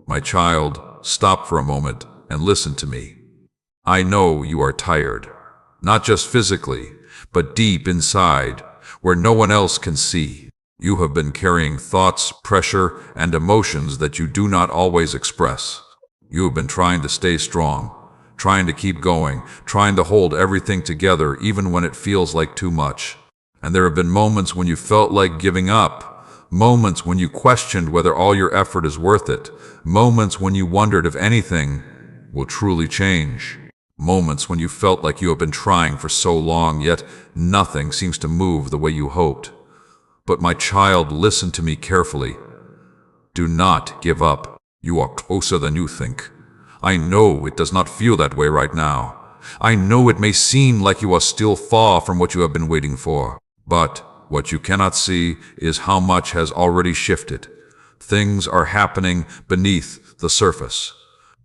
My child, stop for a moment and listen to me. I know you are tired, not just physically, but deep inside, where no one else can see. You have been carrying thoughts, pressure, and emotions that you do not always express. You have been trying to stay strong, trying to keep going, trying to hold everything together even when it feels like too much. And there have been moments when you felt like giving up, moments when you questioned whether all your effort is worth it, moments when you wondered if anything will truly change, moments when you felt like you have been trying for so long, yet nothing seems to move the way you hoped. But my child, listen to me carefully. Do not give up. You are closer than you think. I know it does not feel that way right now. I know it may seem like you are still far from what you have been waiting for. But what you cannot see is how much has already shifted. Things are happening beneath the surface.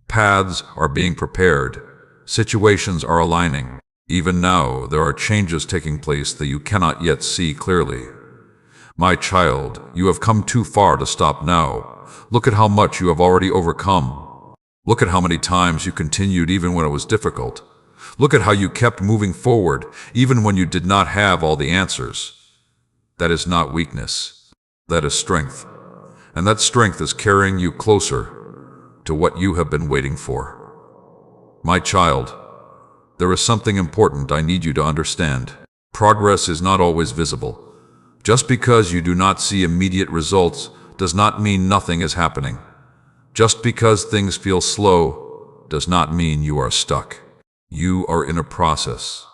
Paths are being prepared. Situations are aligning. Even now, there are changes taking place that you cannot yet see clearly. My child, you have come too far to stop now. Look at how much you have already overcome. Look at how many times you continued even when it was difficult. Look at how you kept moving forward even when you did not have all the answers. That is not weakness. That is strength. And that strength is carrying you closer to what you have been waiting for. My child, there is something important I need you to understand. Progress is not always visible. Just because you do not see immediate results does not mean nothing is happening. Just because things feel slow does not mean you are stuck. You are in a process.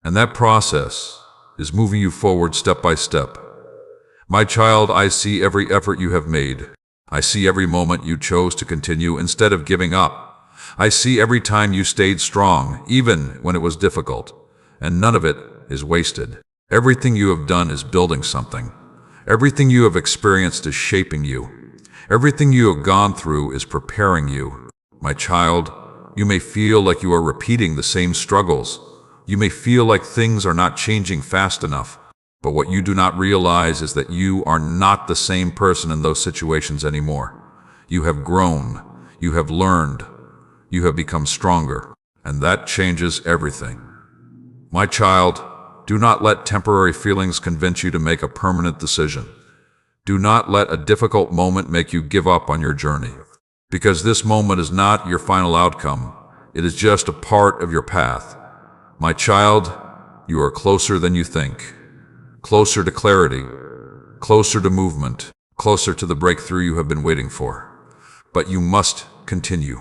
And that process is moving you forward step by step. My child, I see every effort you have made. I see every moment you chose to continue instead of giving up. I see every time you stayed strong, even when it was difficult. And none of it is wasted. Everything you have done is building something. Everything you have experienced is shaping you. Everything you have gone through is preparing you. My child, you may feel like you are repeating the same struggles. You may feel like things are not changing fast enough. But what you do not realize is that you are not the same person in those situations anymore. You have grown. You have learned. You have become stronger. And that changes everything. My child, do not let temporary feelings convince you to make a permanent decision. Do not let a difficult moment make you give up on your journey. Because this moment is not your final outcome. It is just a part of your path. My child, you are closer than you think. Closer to clarity. Closer to movement. Closer to the breakthrough you have been waiting for. But you must continue.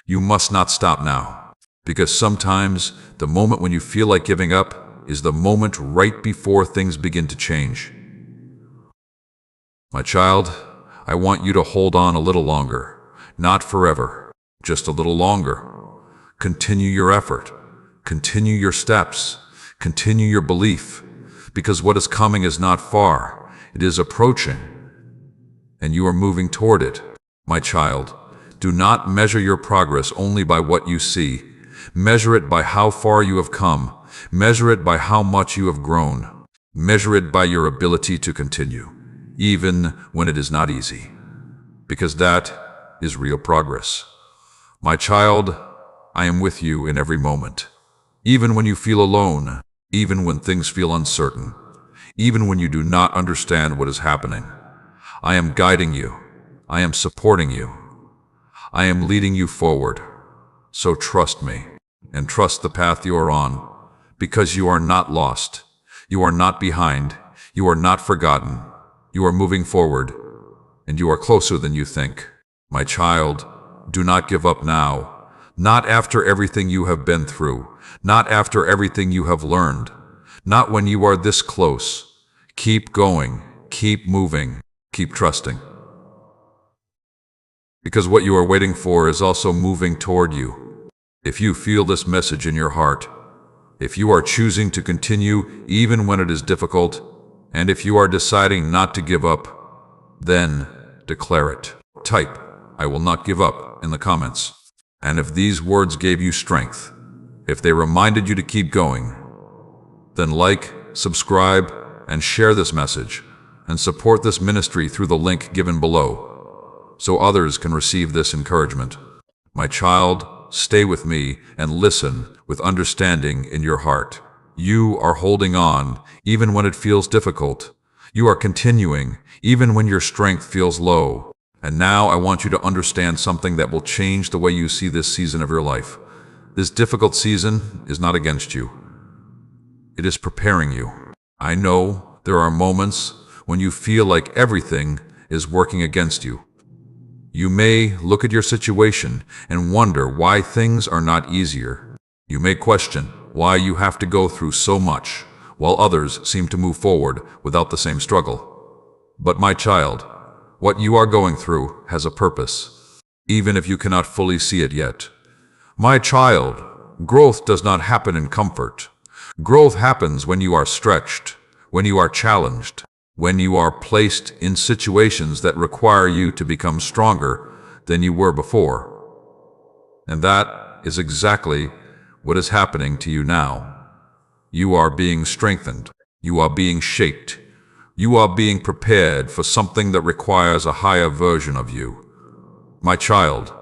You must not stop now. Because sometimes the moment when you feel like giving up is the moment right before things begin to change. My child, I want you to hold on a little longer. Not forever, just a little longer. Continue your effort. Continue your steps. Continue your belief. Because what is coming is not far. It is approaching. And you are moving toward it. My child, do not measure your progress only by what you see. Measure it by how far you have come. Measure it by how much you have grown. Measure it by your ability to continue, even when it is not easy. Because that is real progress. My child, I am with you in every moment. Even when you feel alone, even when things feel uncertain, even when you do not understand what is happening. I am guiding you. I am supporting you. I am leading you forward. So trust me, and trust the path you are on, because you are not lost. You are not behind. You are not forgotten. You are moving forward, and you are closer than you think. My child, do not give up now. Not after everything you have been through. Not after everything you have learned. Not when you are this close. Keep going. Keep moving. Keep trusting. Because what you are waiting for is also moving toward you. If you feel this message in your heart, if you are choosing to continue even when it is difficult, and if you are deciding not to give up, then declare it. Type, "I will not give up," in the comments. And if these words gave you strength, if they reminded you to keep going, then like, subscribe, and share this message, and support this ministry through the link given below. so others can receive this encouragement. My child, stay with me and listen with understanding in your heart. You are holding on even when it feels difficult. You are continuing even when your strength feels low. And now I want you to understand something that will change the way you see this season of your life. This difficult season is not against you. It is preparing you. I know there are moments when you feel like everything is working against you. You may look at your situation and wonder why things are not easier. You may question why you have to go through so much, while others seem to move forward without the same struggle. But my child, what you are going through has a purpose, even if you cannot fully see it yet. My child, growth does not happen in comfort. Growth happens when you are stretched, when you are challenged, when you are placed in situations that require you to become stronger than you were before. And that is exactly what is happening to you now. You are being strengthened. You are being shaped. You are being prepared for something that requires a higher version of you. My child,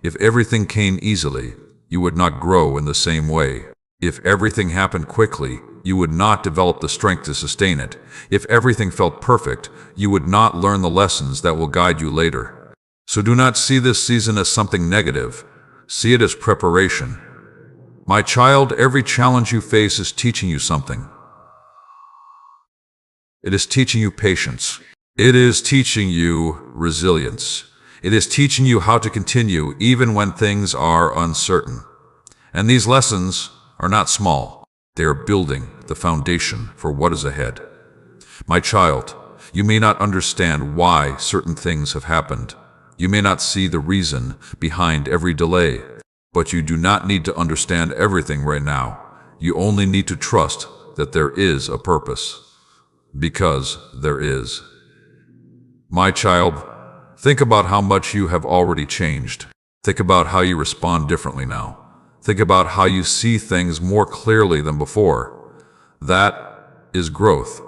if everything came easily, you would not grow in the same way. If everything happened quickly, you would not develop the strength to sustain it. If everything felt perfect, you would not learn the lessons that will guide you later. So do not see this season as something negative. See it as preparation. My child, every challenge you face is teaching you something. It is teaching you patience. It is teaching you resilience. It is teaching you how to continue even when things are uncertain. And these lessons are not small. They are building the foundation for what is ahead. My child, you may not understand why certain things have happened. You may not see the reason behind every delay, but you do not need to understand everything right now. You only need to trust that there is a purpose. Because there is. My child, think about how much you have already changed. Think about how you respond differently now. Think about how you see things more clearly than before. That is growth.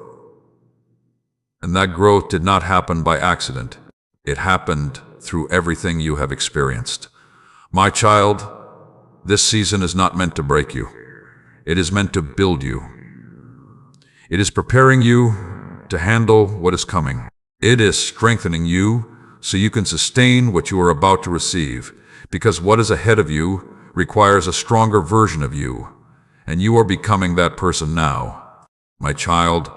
And that growth did not happen by accident. It happened through everything you have experienced. My child, this season is not meant to break you. It is meant to build you. It is preparing you to handle what is coming. It is strengthening you so you can sustain what you are about to receive, because what is ahead of you requires a stronger version of you, and you are becoming that person now. My child,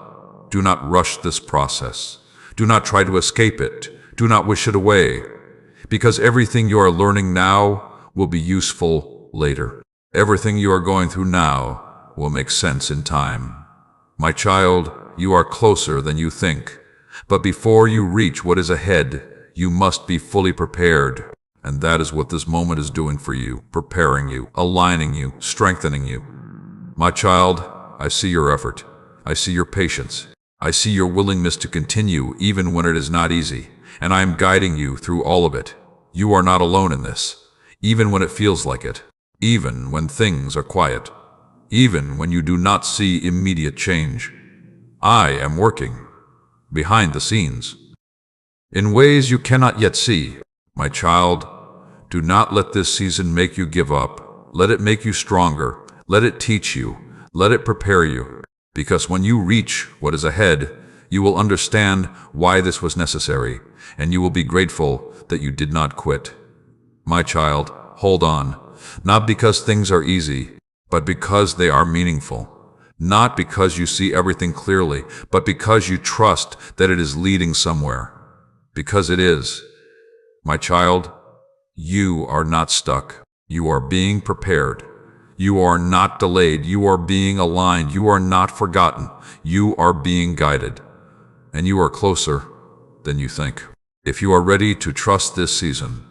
do not rush this process. Do not try to escape it. Do not wish it away, because everything you are learning now will be useful later. Everything you are going through now will make sense in time. My child, you are closer than you think. But before you reach what is ahead, you must be fully prepared. And that is what this moment is doing for you, preparing you, aligning you, strengthening you. My child, I see your effort. I see your patience. I see your willingness to continue even when it is not easy. And I am guiding you through all of it. You are not alone in this, even when it feels like it, even when things are quiet. Even when you do not see immediate change, I am working behind the scenes in ways you cannot yet see. My child, do not let this season make you give up. Let it make you stronger. Let it teach you. Let it prepare you. Because when you reach what is ahead, you will understand why this was necessary, and you will be grateful that you did not quit. My child, hold on, not because things are easy, but because they are meaningful. Not because you see everything clearly, but because you trust that it is leading somewhere. Because it is. My child, you are not stuck. You are being prepared. You are not delayed. You are being aligned. You are not forgotten. You are being guided. And you are closer than you think. If you are ready to trust this season,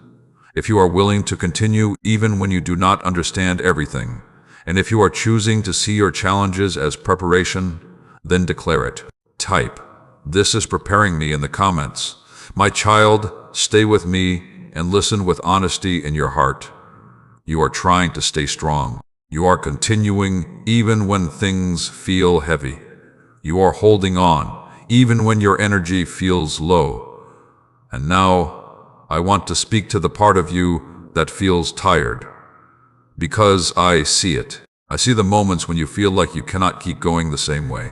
if you are willing to continue even when you do not understand everything, and if you are choosing to see your challenges as preparation, then declare it. Type, "This is preparing me," in the comments. My child, stay with me and listen with honesty in your heart. You are trying to stay strong. You are continuing even when things feel heavy. You are holding on even when your energy feels low. And now, I want to speak to the part of you that feels tired. Because I see it. I see the moments when you feel like you cannot keep going the same way.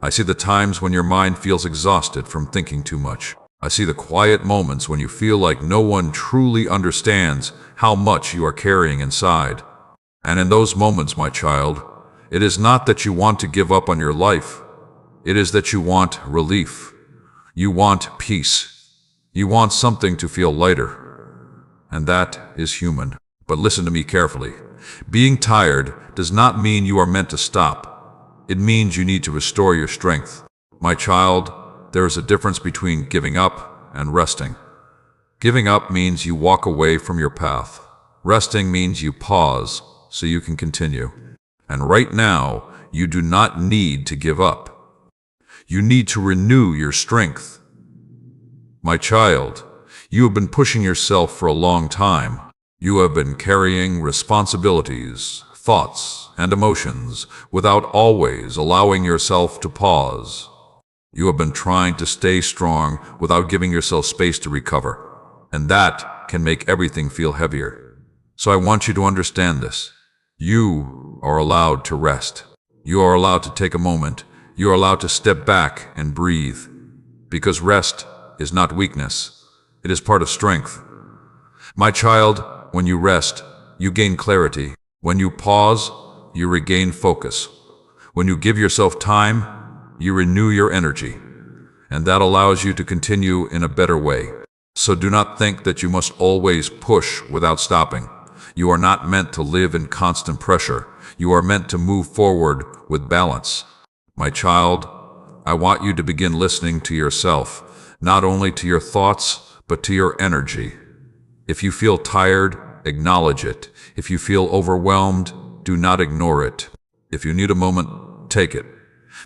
I see the times when your mind feels exhausted from thinking too much. I see the quiet moments when you feel like no one truly understands how much you are carrying inside. And in those moments, my child, it is not that you want to give up on your life. It is that you want relief. You want peace. You want something to feel lighter. And that is human. But listen to me carefully. Being tired does not mean you are meant to stop. It means you need to restore your strength. My child, there is a difference between giving up and resting. Giving up means you walk away from your path. Resting means you pause so you can continue. And right now, you do not need to give up. You need to renew your strength. My child, you have been pushing yourself for a long time. You have been carrying responsibilities, thoughts, and emotions without always allowing yourself to pause. You have been trying to stay strong without giving yourself space to recover, and that can make everything feel heavier. So I want you to understand this. You are allowed to rest. You are allowed to take a moment. You are allowed to step back and breathe. Because rest is not weakness. It is part of strength. My child, when you rest, you gain clarity. When you pause, you regain focus. When you give yourself time, you renew your energy. And that allows you to continue in a better way. So do not think that you must always push without stopping. You are not meant to live in constant pressure. You are meant to move forward with balance. My child, I want you to begin listening to yourself, not only to your thoughts, but to your energy. If you feel tired, acknowledge it. If you feel overwhelmed, do not ignore it. If you need a moment, take it.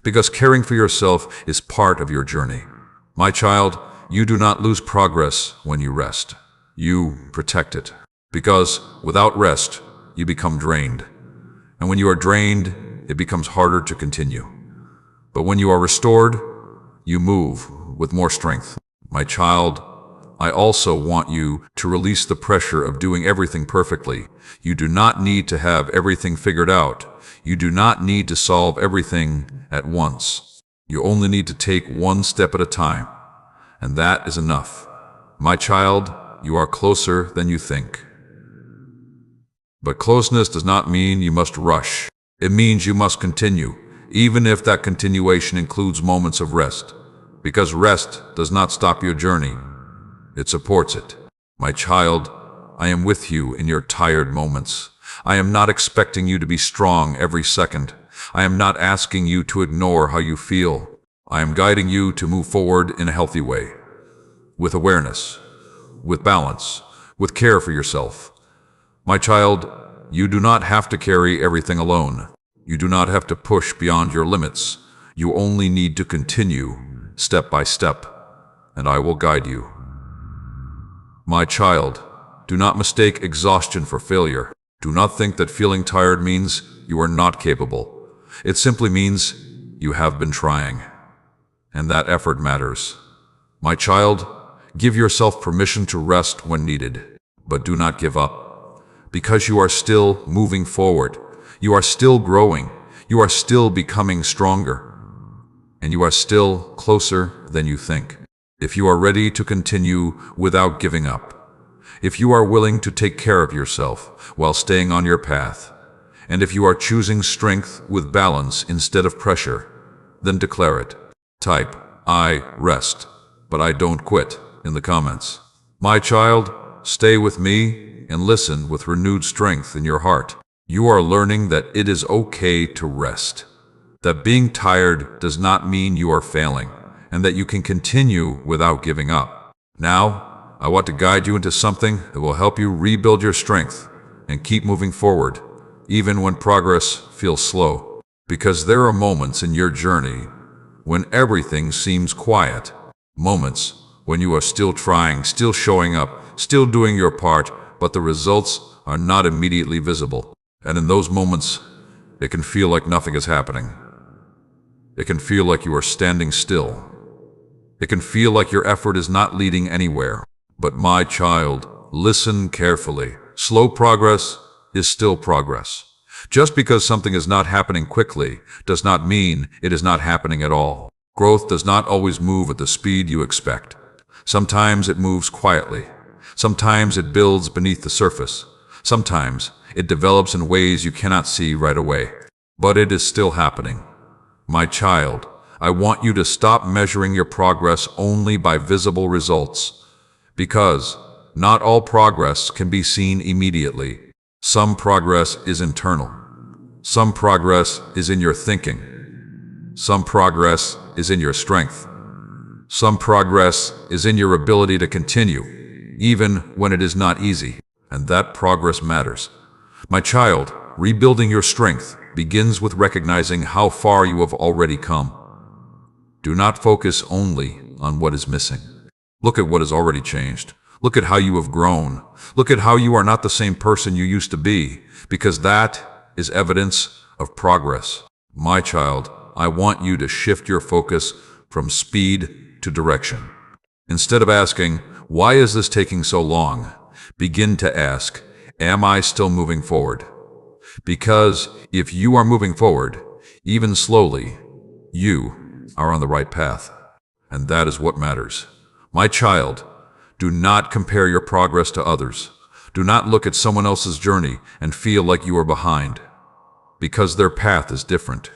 Because caring for yourself is part of your journey. My child, you do not lose progress when you rest. You protect it. Because without rest, you become drained. And when you are drained, it becomes harder to continue. But when you are restored, you move with more strength. My child, I also want you to release the pressure of doing everything perfectly. You do not need to have everything figured out. You do not need to solve everything at once. You only need to take one step at a time. And that is enough. My child, you are closer than you think. But closeness does not mean you must rush. It means you must continue, even if that continuation includes moments of rest. Because rest does not stop your journey. It supports it. My child, I am with you in your tired moments. I am not expecting you to be strong every second. I am not asking you to ignore how you feel. I am guiding you to move forward in a healthy way. With awareness, with balance, with care for yourself. My child, you do not have to carry everything alone. You do not have to push beyond your limits. You only need to continue, step by step, and I will guide you. My child, do not mistake exhaustion for failure. Do not think that feeling tired means you are not capable. It simply means you have been trying, and that effort matters. My child, give yourself permission to rest when needed, but do not give up. Because you are still moving forward. You are still growing. You are still becoming stronger. And you are still closer than you think. If you are ready to continue without giving up. If you are willing to take care of yourself while staying on your path. And if you are choosing strength with balance instead of pressure, then declare it. Type, I rest, but I don't quit in the comments. My child, stay with me and listen with renewed strength in your heart. You are learning that it is okay to rest. That being tired does not mean you are failing, and that you can continue without giving up. Now, I want to guide you into something that will help you rebuild your strength and keep moving forward, even when progress feels slow. Because there are moments in your journey when everything seems quiet. Moments when you are still trying, still showing up, still doing your part, but the results are not immediately visible. And in those moments, it can feel like nothing is happening. It can feel like you are standing still. It can feel like your effort is not leading anywhere. But my child, listen carefully. Slow progress is still progress. Just because something is not happening quickly does not mean it is not happening at all. Growth does not always move at the speed you expect. Sometimes it moves quietly. Sometimes it builds beneath the surface. Sometimes it develops in ways you cannot see right away. But it is still happening. My child, I want you to stop measuring your progress only by visible results. Because not all progress can be seen immediately. Some progress is internal. Some progress is in your thinking. Some progress is in your strength. Some progress is in your ability to continue, even when it is not easy. And that progress matters. My child, rebuilding your strength begins with recognizing how far you have already come. Do not focus only on what is missing. Look at what has already changed. Look at how you have grown. Look at how you are not the same person you used to be, because that is evidence of progress. My child, I want you to shift your focus from speed to direction. Instead of asking, why is this taking so long? Begin to ask, am I still moving forward? Because if you are moving forward, even slowly, you are on the right path. And that is what matters. My child, do not compare your progress to others. Do not look at someone else's journey and feel like you are behind. Because their path is different.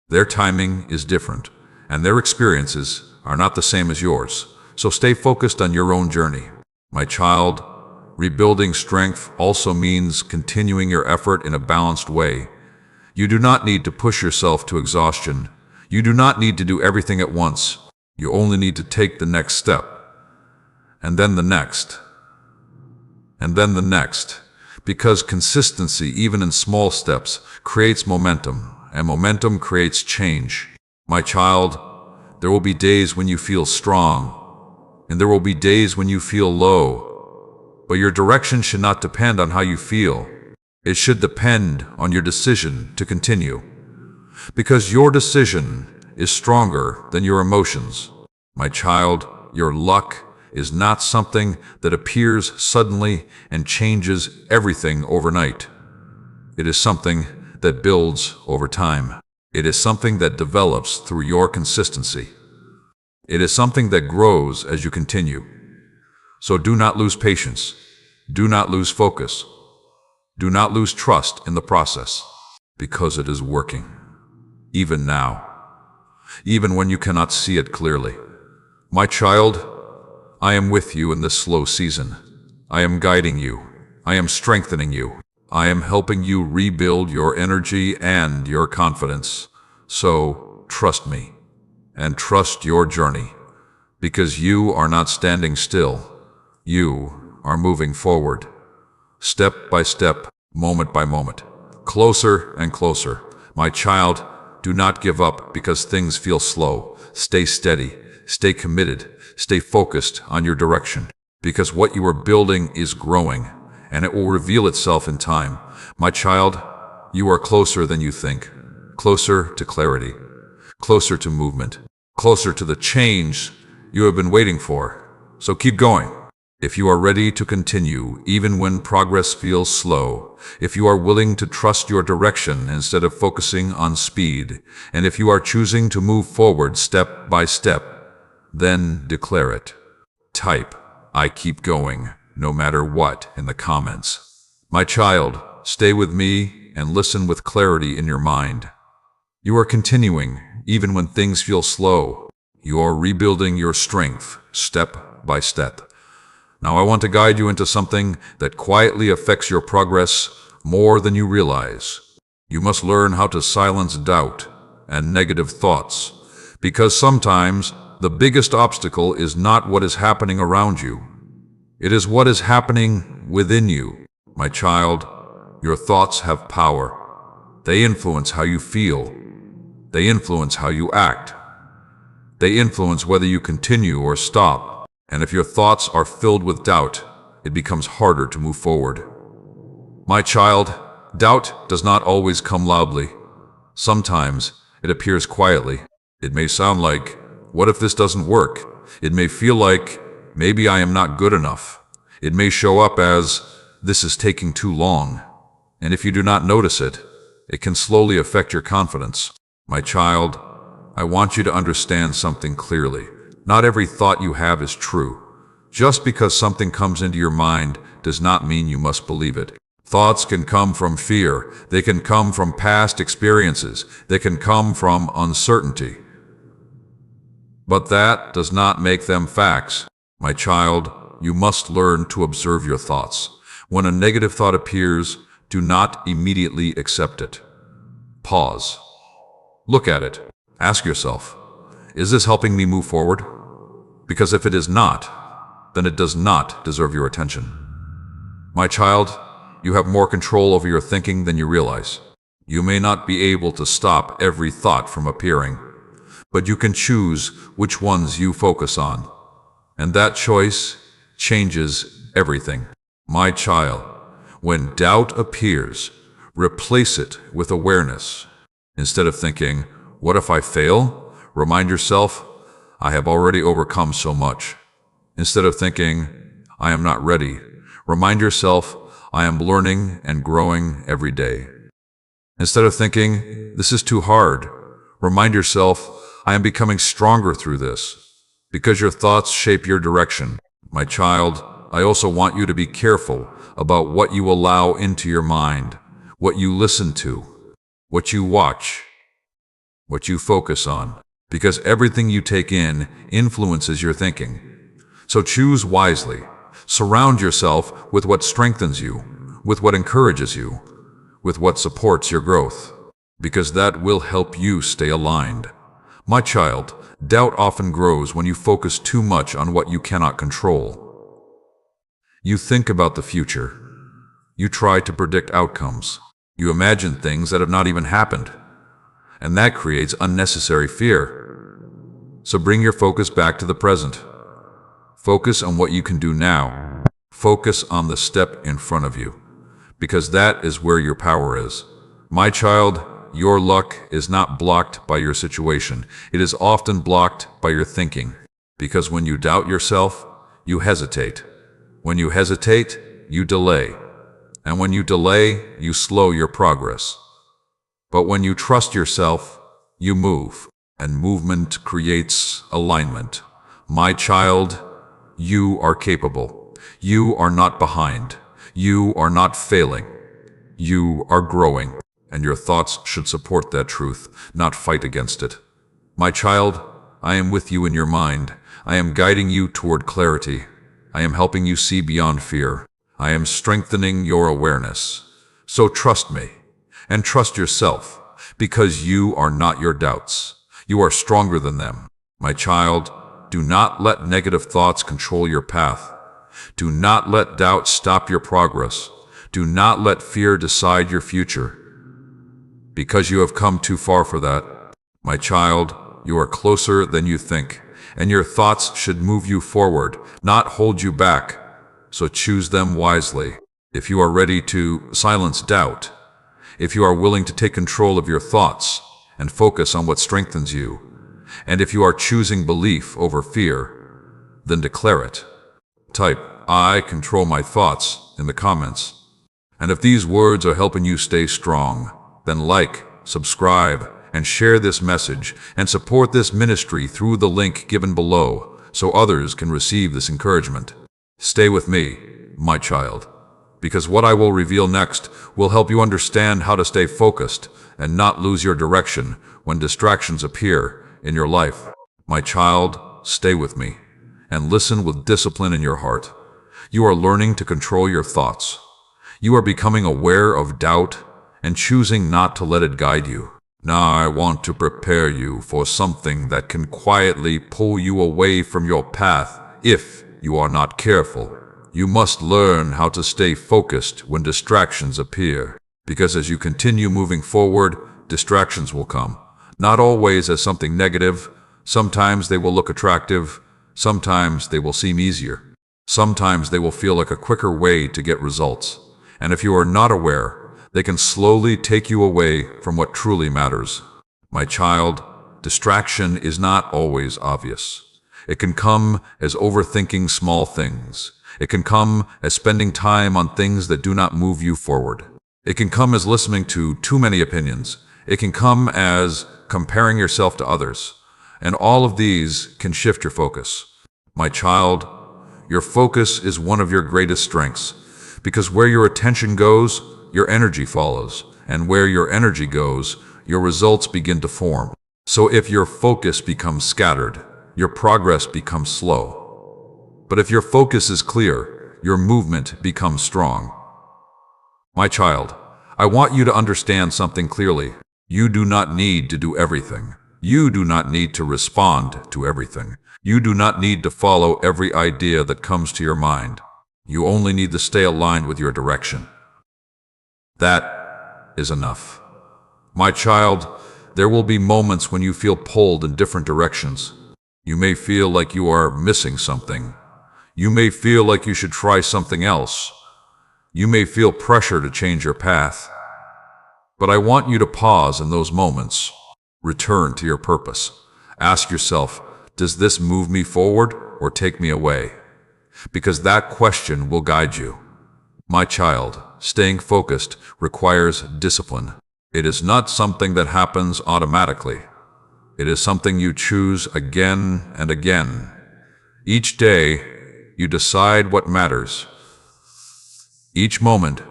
Their timing is different. And their experiences are not the same as yours. So stay focused on your own journey. My child, rebuilding strength also means continuing your effort in a balanced way. You do not need to push yourself to exhaustion. You do not need to do everything at once. You only need to take the next step. And then the next. And then the next. Because consistency, even in small steps, creates momentum. And momentum creates change. My child, there will be days when you feel strong. And there will be days when you feel low. But your direction should not depend on how you feel. It should depend on your decision to continue. Because your decision is stronger than your emotions. My child, your luck is not something that appears suddenly and changes everything overnight. It is something that builds over time. It is something that develops through your consistency. It is something that grows as you continue. So do not lose patience. Do not lose focus. Do not lose trust in the process, because it is working. Even now. Even when you cannot see it clearly. My child, I am with you in this slow season. I am guiding you. I am strengthening you. I am helping you rebuild your energy and your confidence. So trust me and trust your journey, because you are not standing still. You are moving forward, step by step, moment by moment, closer and closer. My child, do not give up because things feel slow. Stay steady, stay committed, stay focused on your direction, because what you are building is growing, and it will reveal itself in time. My child, you are closer than you think, closer to clarity, closer to movement, closer to the change you have been waiting for. So keep going. If you are ready to continue, even when progress feels slow, if you are willing to trust your direction instead of focusing on speed, and if you are choosing to move forward step by step, then declare it. Type, I keep going, no matter what, in the comments. My child, stay with me and listen with clarity in your mind. You are continuing, even when things feel slow. You are rebuilding your strength, step by step. Now I want to guide you into something that quietly affects your progress more than you realize. You must learn how to silence doubt and negative thoughts, because sometimes the biggest obstacle is not what is happening around you. It is what is happening within you. My child, your thoughts have power. They influence how you feel. They influence how you act. They influence whether you continue or stop. And if your thoughts are filled with doubt, it becomes harder to move forward. My child, doubt does not always come loudly. Sometimes it appears quietly. It may sound like, what if this doesn't work? It may feel like, maybe I am not good enough. It may show up as, this is taking too long. And if you do not notice it, it can slowly affect your confidence. My child, I want you to understand something clearly. Not every thought you have is true. Just because something comes into your mind does not mean you must believe it. Thoughts can come from fear. They can come from past experiences. They can come from uncertainty. But that does not make them facts. My child, you must learn to observe your thoughts. When a negative thought appears, do not immediately accept it. Pause. Look at it. Ask yourself, is this helping me move forward? Because if it is not, then it does not deserve your attention. My child, you have more control over your thinking than you realize. You may not be able to stop every thought from appearing, but you can choose which ones you focus on. And that choice changes everything. My child, when doubt appears, replace it with awareness. Instead of thinking, what if I fail? Remind yourself, I have already overcome so much. Instead of thinking, I am not ready, remind yourself, I am learning and growing every day. Instead of thinking, this is too hard, remind yourself, I am becoming stronger through this. Because your thoughts shape your direction. My child, I also want you to be careful about what you allow into your mind, what you listen to, what you watch, what you focus on. Because everything you take in influences your thinking. So choose wisely. Surround yourself with what strengthens you, with what encourages you, with what supports your growth, because that will help you stay aligned. My child, doubt often grows when you focus too much on what you cannot control. You think about the future. You try to predict outcomes. You imagine things that have not even happened. And that creates unnecessary fear. So bring your focus back to the present. Focus on what you can do now. Focus on the step in front of you, because that is where your power is. My child, your luck is not blocked by your situation. It is often blocked by your thinking, because when you doubt yourself, you hesitate. When you hesitate, you delay. And when you delay, you slow your progress. But when you trust yourself, you move, and movement creates alignment. My child, you are capable. You are not behind. You are not failing. You are growing, and your thoughts should support that truth, not fight against it. My child, I am with you in your mind. I am guiding you toward clarity. I am helping you see beyond fear. I am strengthening your awareness. So trust me. And trust yourself, because you are not your doubts. You are stronger than them. My child, do not let negative thoughts control your path. Do not let doubt stop your progress. Do not let fear decide your future. Because you have come too far for that. My child, you are closer than you think, and your thoughts should move you forward, not hold you back. So choose them wisely. If you are ready to silence doubt, if you are willing to take control of your thoughts and focus on what strengthens you, and if you are choosing belief over fear, then declare it. Type, I control my thoughts in the comments. And if these words are helping you stay strong, then like, subscribe, and share this message, and support this ministry through the link given below so others can receive this encouragement. Stay with me, my child, because what I will reveal next will help you understand how to stay focused and not lose your direction when distractions appear in your life. My child, stay with me and listen with discipline in your heart. You are learning to control your thoughts. You are becoming aware of doubt and choosing not to let it guide you. Now I want to prepare you for something that can quietly pull you away from your path if you are not careful. You must learn how to stay focused when distractions appear, because as you continue moving forward, distractions will come. Not always as something negative. Sometimes they will look attractive. Sometimes they will seem easier. Sometimes they will feel like a quicker way to get results. And if you are not aware, they can slowly take you away from what truly matters. My child, distraction is not always obvious. It can come as overthinking small things. It can come as spending time on things that do not move you forward. It can come as listening to too many opinions. It can come as comparing yourself to others. And all of these can shift your focus. My child, your focus is one of your greatest strengths, because where your attention goes, your energy follows. And where your energy goes, your results begin to form. So if your focus becomes scattered, your progress becomes slow. But if your focus is clear, your movement becomes strong. My child, I want you to understand something clearly. You do not need to do everything. You do not need to respond to everything. You do not need to follow every idea that comes to your mind. You only need to stay aligned with your direction. That is enough. My child, there will be moments when you feel pulled in different directions. You may feel like you are missing something. You may feel like you should try something else. You may feel pressure to change your path. But I want you to pause in those moments. Return to your purpose. Ask yourself, does this move me forward or take me away? Because that question will guide you. My child, staying focused requires discipline. It is not something that happens automatically. It is something you choose again and again. Each day, you decide what matters. Each moment,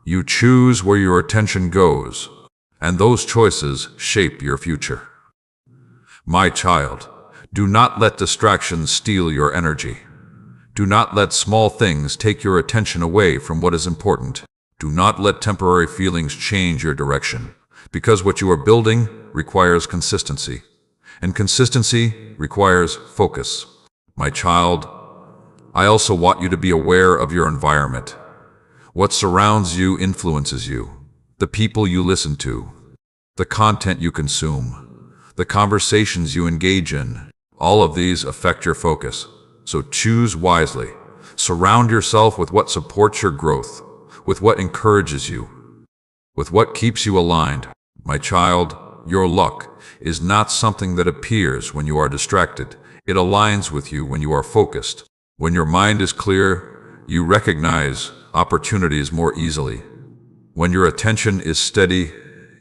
you choose where your attention goes, and those choices shape your future. My child, do not let distractions steal your energy. Do not let small things take your attention away from what is important. Do not let temporary feelings change your direction, because what you are building requires consistency, and consistency requires focus. My child, I also want you to be aware of your environment. What surrounds you influences you. The people you listen to, the content you consume, the conversations you engage in, all of these affect your focus. So choose wisely. Surround yourself with what supports your growth, with what encourages you, with what keeps you aligned. My child, your luck is not something that appears when you are distracted. It aligns with you when you are focused. When your mind is clear, you recognize opportunities more easily. When your attention is steady,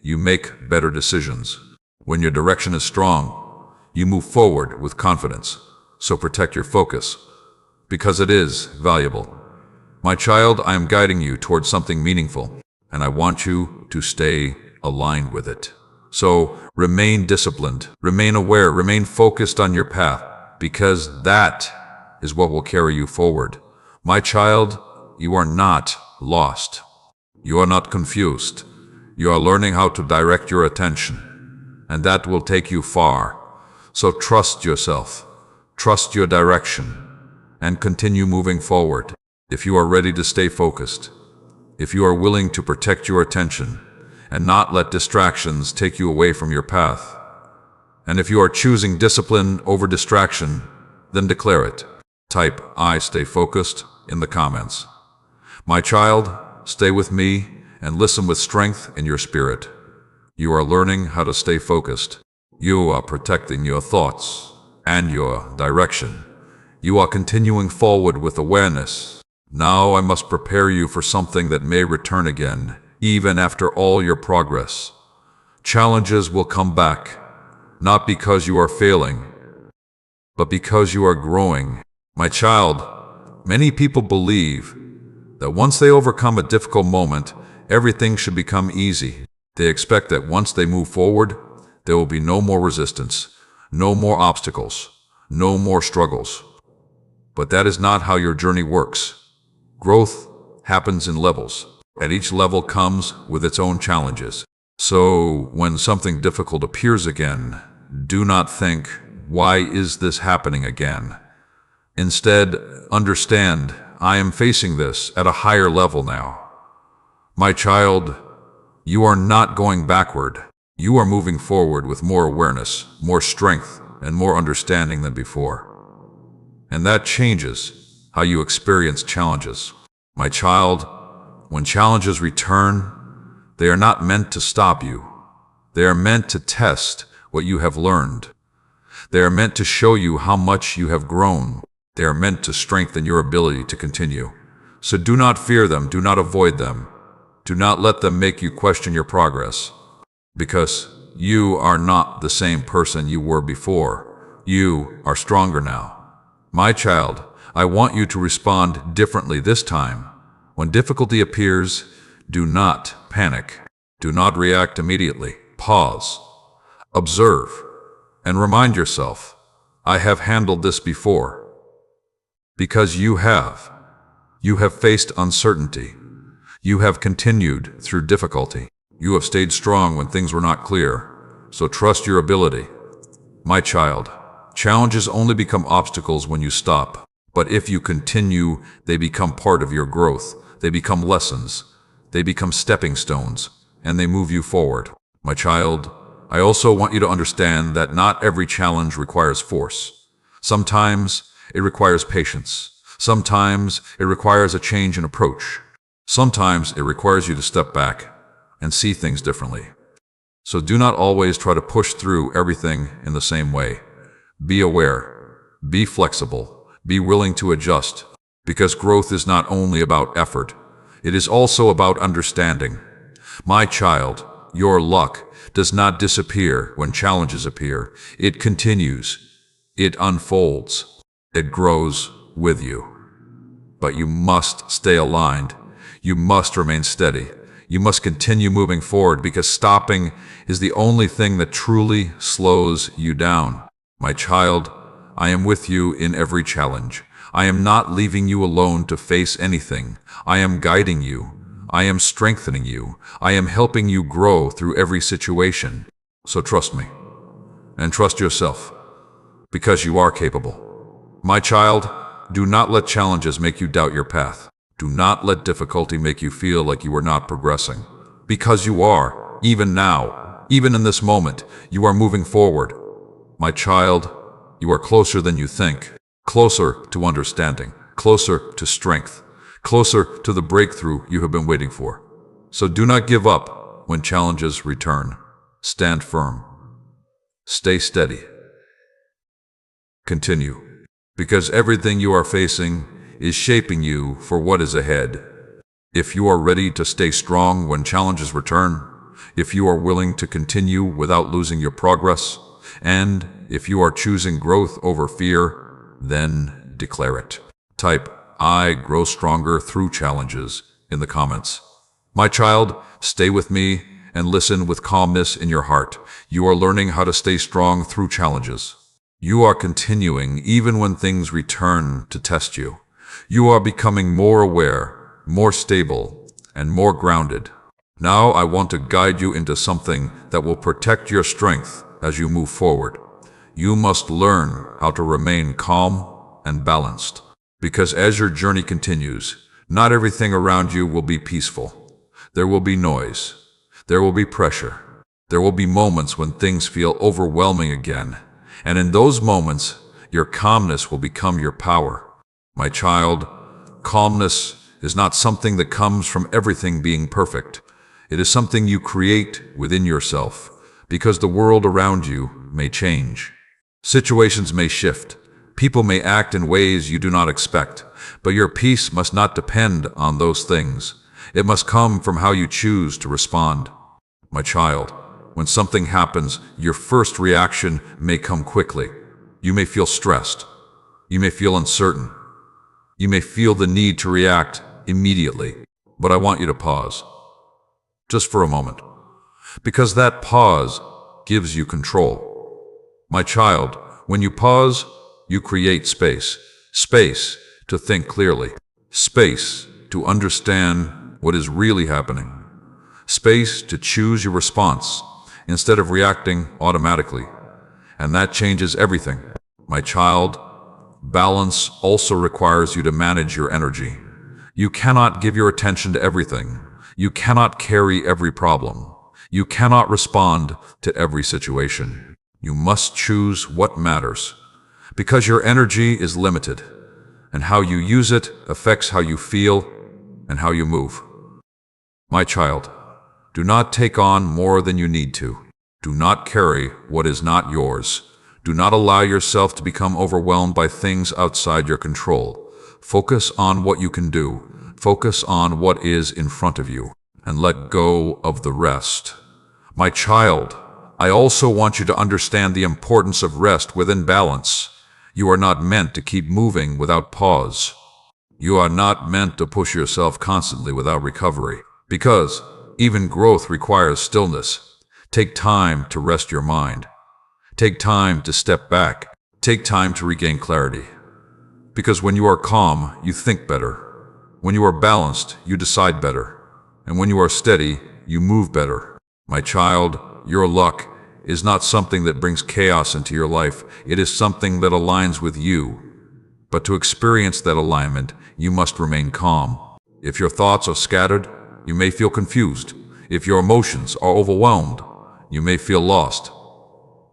you make better decisions. When your direction is strong, you move forward with confidence. So protect your focus, because it is valuable. My child, I am guiding you towards something meaningful, and I want you to stay aligned with it. So remain disciplined, remain aware, remain focused on your path, because that is what will carry you forward. My child, you are not lost. You are not confused. You are learning how to direct your attention, and that will take you far. So trust yourself, trust your direction, and continue moving forward. If you are ready to stay focused, if you are willing to protect your attention and not let distractions take you away from your path, and if you are choosing discipline over distraction, then declare it. Type "I stay focused" in the comments. My child, stay with me and listen with strength in your spirit. You are learning how to stay focused. You are protecting your thoughts and your direction. You are continuing forward with awareness. Now I must prepare you for something that may return again, even after all your progress. Challenges will come back, not because you are failing, but because you are growing. My child, many people believe that once they overcome a difficult moment, everything should become easy. They expect that once they move forward, there will be no more resistance, no more obstacles, no more struggles. But that is not how your journey works. Growth happens in levels, and each level comes with its own challenges. So when something difficult appears again, do not think, "Why is this happening again?" Instead, understand, I am facing this at a higher level now. My child, you are not going backward. You are moving forward with more awareness, more strength, and more understanding than before. And that changes how you experience challenges. My child, when challenges return, they are not meant to stop you. They are meant to test what you have learned. They are meant to show you how much you have grown. They are meant to strengthen your ability to continue. So do not fear them, do not avoid them. Do not let them make you question your progress. Because you are not the same person you were before. You are stronger now. My child, I want you to respond differently this time. When difficulty appears, do not panic. Do not react immediately. Pause. Observe. And remind yourself, I have handled this before. Because you have. You have faced uncertainty. You have continued through difficulty. You have stayed strong when things were not clear. So trust your ability. My child, challenges only become obstacles when you stop. But if you continue, they become part of your growth. They become lessons. They become stepping stones, and they move you forward. My child, I also want you to understand that not every challenge requires force. Sometimes it requires patience. Sometimes it requires a change in approach. Sometimes it requires you to step back and see things differently. So do not always try to push through everything in the same way. Be aware. Be flexible. Be willing to adjust. Because growth is not only about effort, it is also about understanding. My child, your luck does not disappear when challenges appear. It continues. It unfolds. It grows with you. But you must stay aligned. You must remain steady. You must continue moving forward because stopping is the only thing that truly slows you down. My child, I am with you in every challenge. I am not leaving you alone to face anything. I am guiding you. I am strengthening you. I am helping you grow through every situation. So trust me. And trust yourself. Because you are capable. My child, do not let challenges make you doubt your path. Do not let difficulty make you feel like you are not progressing. Because you are, even now, even in this moment, you are moving forward. My child, you are closer than you think. Closer to understanding, closer to strength, closer to the breakthrough you have been waiting for. So do not give up when challenges return. Stand firm. Stay steady. Continue. Because everything you are facing is shaping you for what is ahead. If you are ready to stay strong when challenges return, if you are willing to continue without losing your progress, and if you are choosing growth over fear, then declare it. Type, I grow stronger through challenges in the comments. My child, stay with me and listen with calmness in your heart. You are learning how to stay strong through challenges. You are continuing even when things return to test you. You are becoming more aware, more stable, and more grounded. Now I want to guide you into something that will protect your strength as you move forward. You must learn how to remain calm and balanced. Because as your journey continues, not everything around you will be peaceful. There will be noise. There will be pressure. There will be moments when things feel overwhelming again. And in those moments, your calmness will become your power. My child, calmness is not something that comes from everything being perfect. It is something you create within yourself, because the world around you may change. Situations may shift. People may act in ways you do not expect, but your peace must not depend on those things. It must come from how you choose to respond. My child, when something happens, your first reaction may come quickly. You may feel stressed. You may feel uncertain. You may feel the need to react immediately. But I want you to pause, just for a moment, because that pause gives you control. My child, when you pause, you create space. Space to think clearly. Space to understand what is really happening. Space to choose your response instead of reacting automatically. And that changes everything. My child, balance also requires you to manage your energy. You cannot give your attention to everything. You cannot carry every problem. You cannot respond to every situation. You must choose what matters, because your energy is limited, and how you use it affects how you feel and how you move. My child, do not take on more than you need to. Do not carry what is not yours. Do not allow yourself to become overwhelmed by things outside your control. Focus on what you can do. Focus on what is in front of you, and let go of the rest. My child, I also want you to understand the importance of rest within balance. You are not meant to keep moving without pause. You are not meant to push yourself constantly without recovery, because even growth requires stillness. Take time to rest your mind. Take time to step back. Take time to regain clarity. Because when you are calm, you think better. When you are balanced, you decide better. And when you are steady, you move better. My child, your luck is not something that brings chaos into your life. It is something that aligns with you. But to experience that alignment, you must remain calm. If your thoughts are scattered, you may feel confused. If your emotions are overwhelmed, you may feel lost.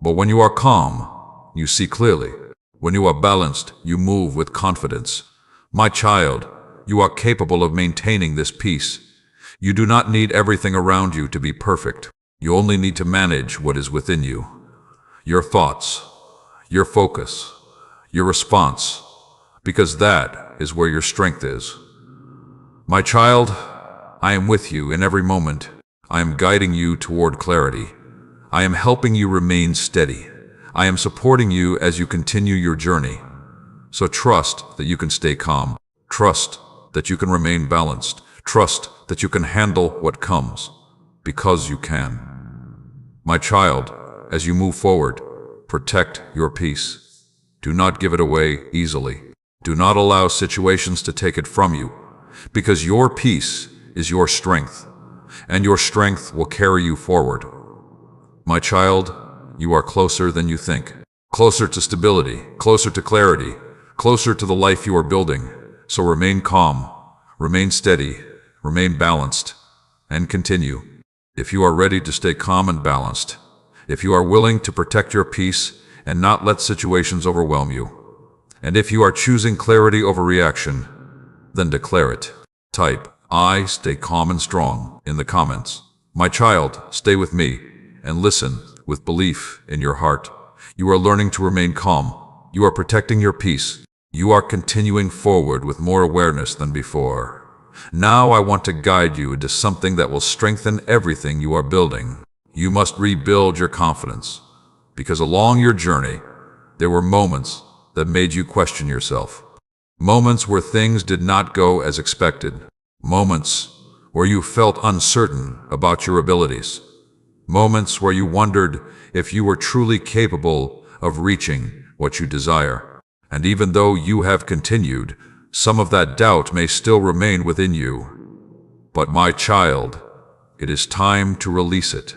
But when you are calm, you see clearly. When you are balanced, you move with confidence. My child, you are capable of maintaining this peace. You do not need everything around you to be perfect. You only need to manage what is within you. Your thoughts, your focus, your response, because that is where your strength is. My child, I am with you in every moment. I am guiding you toward clarity. I am helping you remain steady. I am supporting you as you continue your journey. So trust that you can stay calm. Trust that you can remain balanced. Trust that you can handle what comes, because you can. My child, as you move forward, protect your peace. Do not give it away easily. Do not allow situations to take it from you, because your peace is your strength, and your strength will carry you forward. My child, you are closer than you think. Closer to stability, closer to clarity, closer to the life you are building. So remain calm, remain steady, remain balanced, and continue. If you are ready to stay calm and balanced, if you are willing to protect your peace and not let situations overwhelm you, and if you are choosing clarity over reaction, then declare it. Type, "I stay calm and strong" in the comments. My child, stay with me and listen with belief in your heart. You are learning to remain calm. You are protecting your peace. You are continuing forward with more awareness than before. Now I want to guide you into something that will strengthen everything you are building. You must rebuild your confidence, because along your journey, there were moments that made you question yourself. Moments where things did not go as expected. Moments where you felt uncertain about your abilities. Moments where you wondered if you were truly capable of reaching what you desire. And even though you have continued, some of that doubt may still remain within you. But my child, it is time to release it.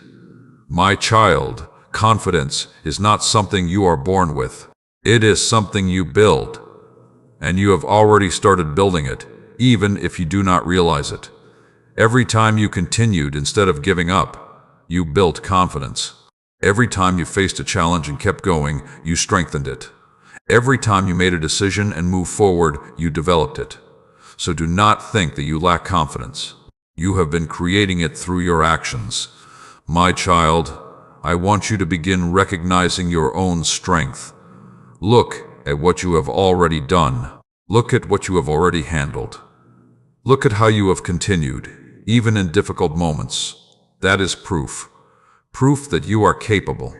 My child, confidence is not something you are born with. It is something you build. And you have already started building it, even if you do not realize it. Every time you continued instead of giving up, you built confidence. Every time you faced a challenge and kept going, you strengthened it. Every time you made a decision and moved forward, you developed it. So do not think that you lack confidence. You have been creating it through your actions. My child, I want you to begin recognizing your own strength. Look at what you have already done. Look at what you have already handled. Look at how you have continued, even in difficult moments. That is proof. Proof that you are capable.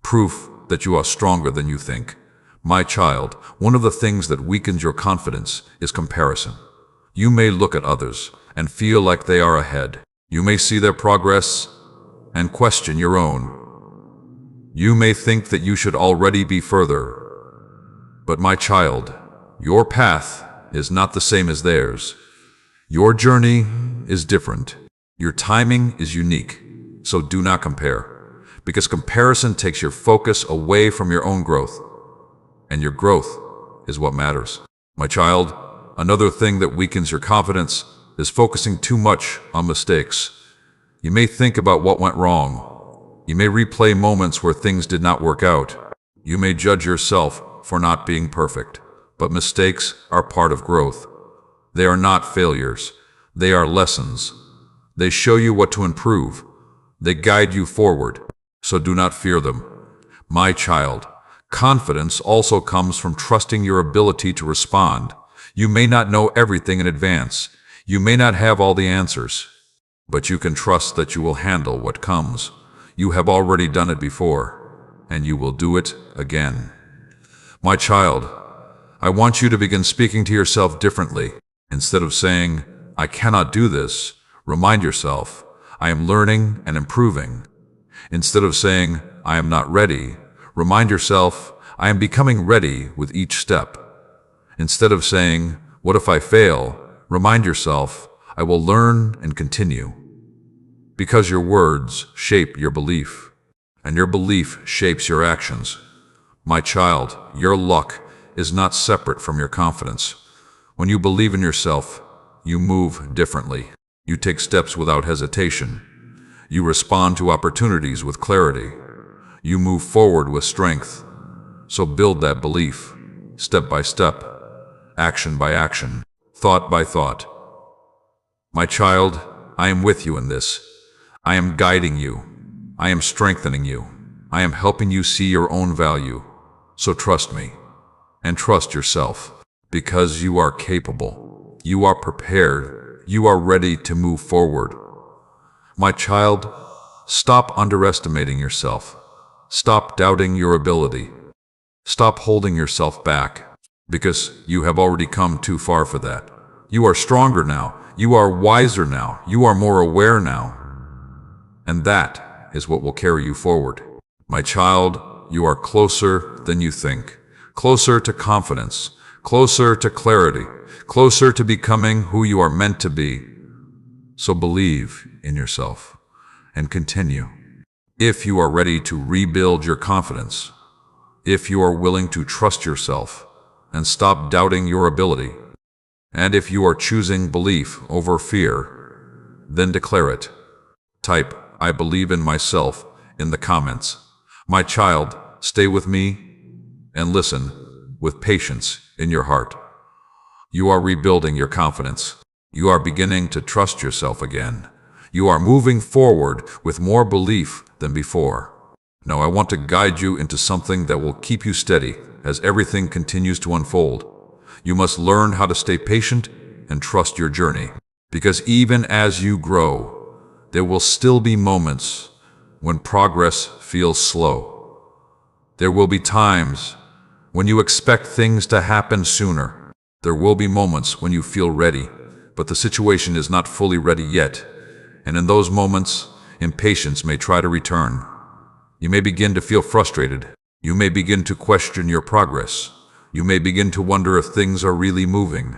Proof that you are stronger than you think. My child, one of the things that weakens your confidence is comparison. You may look at others and feel like they are ahead. You may see their progress and question your own. You may think that you should already be further. But my child, your path is not the same as theirs. Your journey is different. Your timing is unique. So do not compare, because comparison takes your focus away from your own growth. And your growth is what matters. My child, another thing that weakens your confidence is focusing too much on mistakes. You may think about what went wrong. You may replay moments where things did not work out. You may judge yourself for not being perfect. But mistakes are part of growth. They are not failures. They are lessons. They show you what to improve. They guide you forward. So do not fear them. My child, Confidence also comes from trusting your ability to respond. You may not know everything in advance. You may not have all the answers, but you can trust that you will handle what comes. You have already done it before, and you will do it again. My child, I want you to begin speaking to yourself differently. Instead of saying, "I cannot do this," remind yourself, "I am learning and improving." Instead of saying, "I am not ready," remind yourself, "I am becoming ready with each step." Instead of saying, "What if I fail?" remind yourself, "I will learn and continue." Because your words shape your belief, and your belief shapes your actions. My child, your luck is not separate from your confidence. When you believe in yourself, you move differently. You take steps without hesitation. You respond to opportunities with clarity. You move forward with strength. So build that belief, step by step, action by action, thought by thought. My child, I am with you in this. I am guiding you. I am strengthening you. I am helping you see your own value. So trust me, and trust yourself, because you are capable. You are prepared. You are ready to move forward. My child, stop underestimating yourself. Stop doubting your ability. Stop holding yourself back, because you have already come too far for that. You are stronger now. You are wiser now. You are more aware now. And that is what will carry you forward. My child, you are closer than you think. Closer to confidence. Closer to clarity. Closer to becoming who you are meant to be. So believe in yourself and continue. If you are ready to rebuild your confidence, if you are willing to trust yourself and stop doubting your ability, and if you are choosing belief over fear, then declare it. Type, "I believe in myself" in the comments. My child, stay with me and listen with patience in your heart. You are rebuilding your confidence. You are beginning to trust yourself again. You are moving forward with more belief than before. Now I want to guide you into something that will keep you steady as everything continues to unfold. You must learn how to stay patient and trust your journey. Because even as you grow, there will still be moments when progress feels slow. There will be times when you expect things to happen sooner. There will be moments when you feel ready, but the situation is not fully ready yet. And in those moments, impatience may try to return. You may begin to feel frustrated. You may begin to question your progress. You may begin to wonder if things are really moving.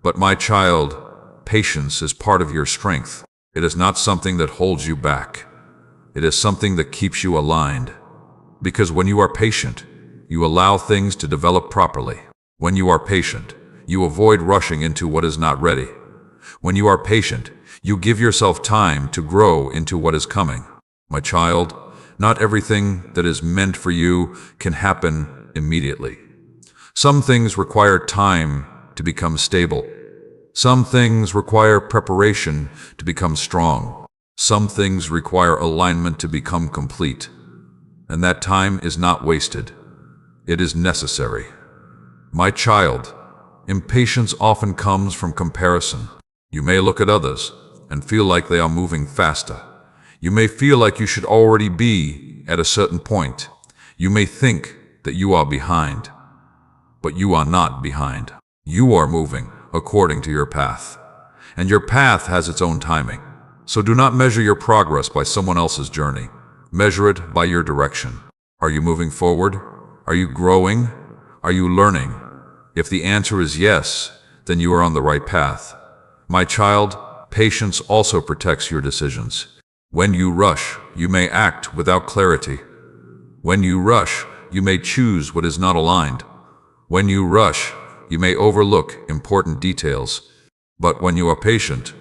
But my child, patience is part of your strength. It is not something that holds you back. It is something that keeps you aligned. Because when you are patient, you allow things to develop properly. When you are patient, you avoid rushing into what is not ready. When you are patient, you give yourself time to grow into what is coming. My child, not everything that is meant for you can happen immediately. Some things require time to become stable. Some things require preparation to become strong. Some things require alignment to become complete. And that time is not wasted. It is necessary. My child, impatience often comes from comparison. You may look at others and feel like they are moving faster. You may feel like you should already be at a certain point. You may think that you are behind. But you are not behind. You are moving according to your path. And your path has its own timing. So do not measure your progress by someone else's journey. Measure it by your direction. Are you moving forward? Are you growing? Are you learning? If the answer is yes, then you are on the right path. My child, patience also protects your decisions. When you rush, you may act without clarity. When you rush, you may choose what is not aligned. When you rush, you may overlook important details. But when you are patient,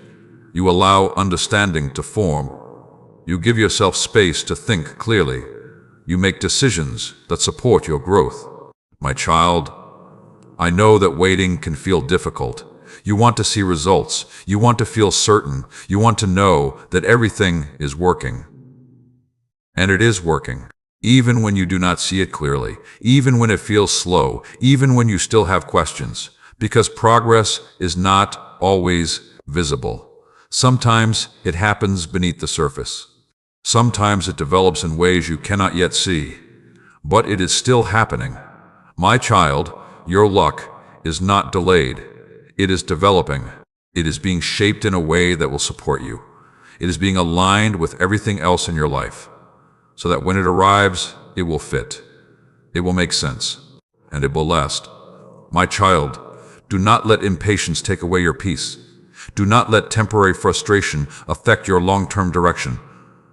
you allow understanding to form. You give yourself space to think clearly. You make decisions that support your growth. My child, I know that waiting can feel difficult. You want to see results. You want to feel certain. You want to know that everything is working. And it is working. even when you do not see it clearly, even when it feels slow, even when you still have questions, because progress is not always visible. Sometimes it happens beneath the surface. Sometimes it develops in ways you cannot yet see, but it is still happening. My child, your luck is not delayed. It is developing. It is being shaped in a way that will support you. It is being aligned with everything else in your life, so that when it arrives, it will fit, it will make sense, and it will last. My child, do not let impatience take away your peace. Do not let temporary frustration affect your long-term direction.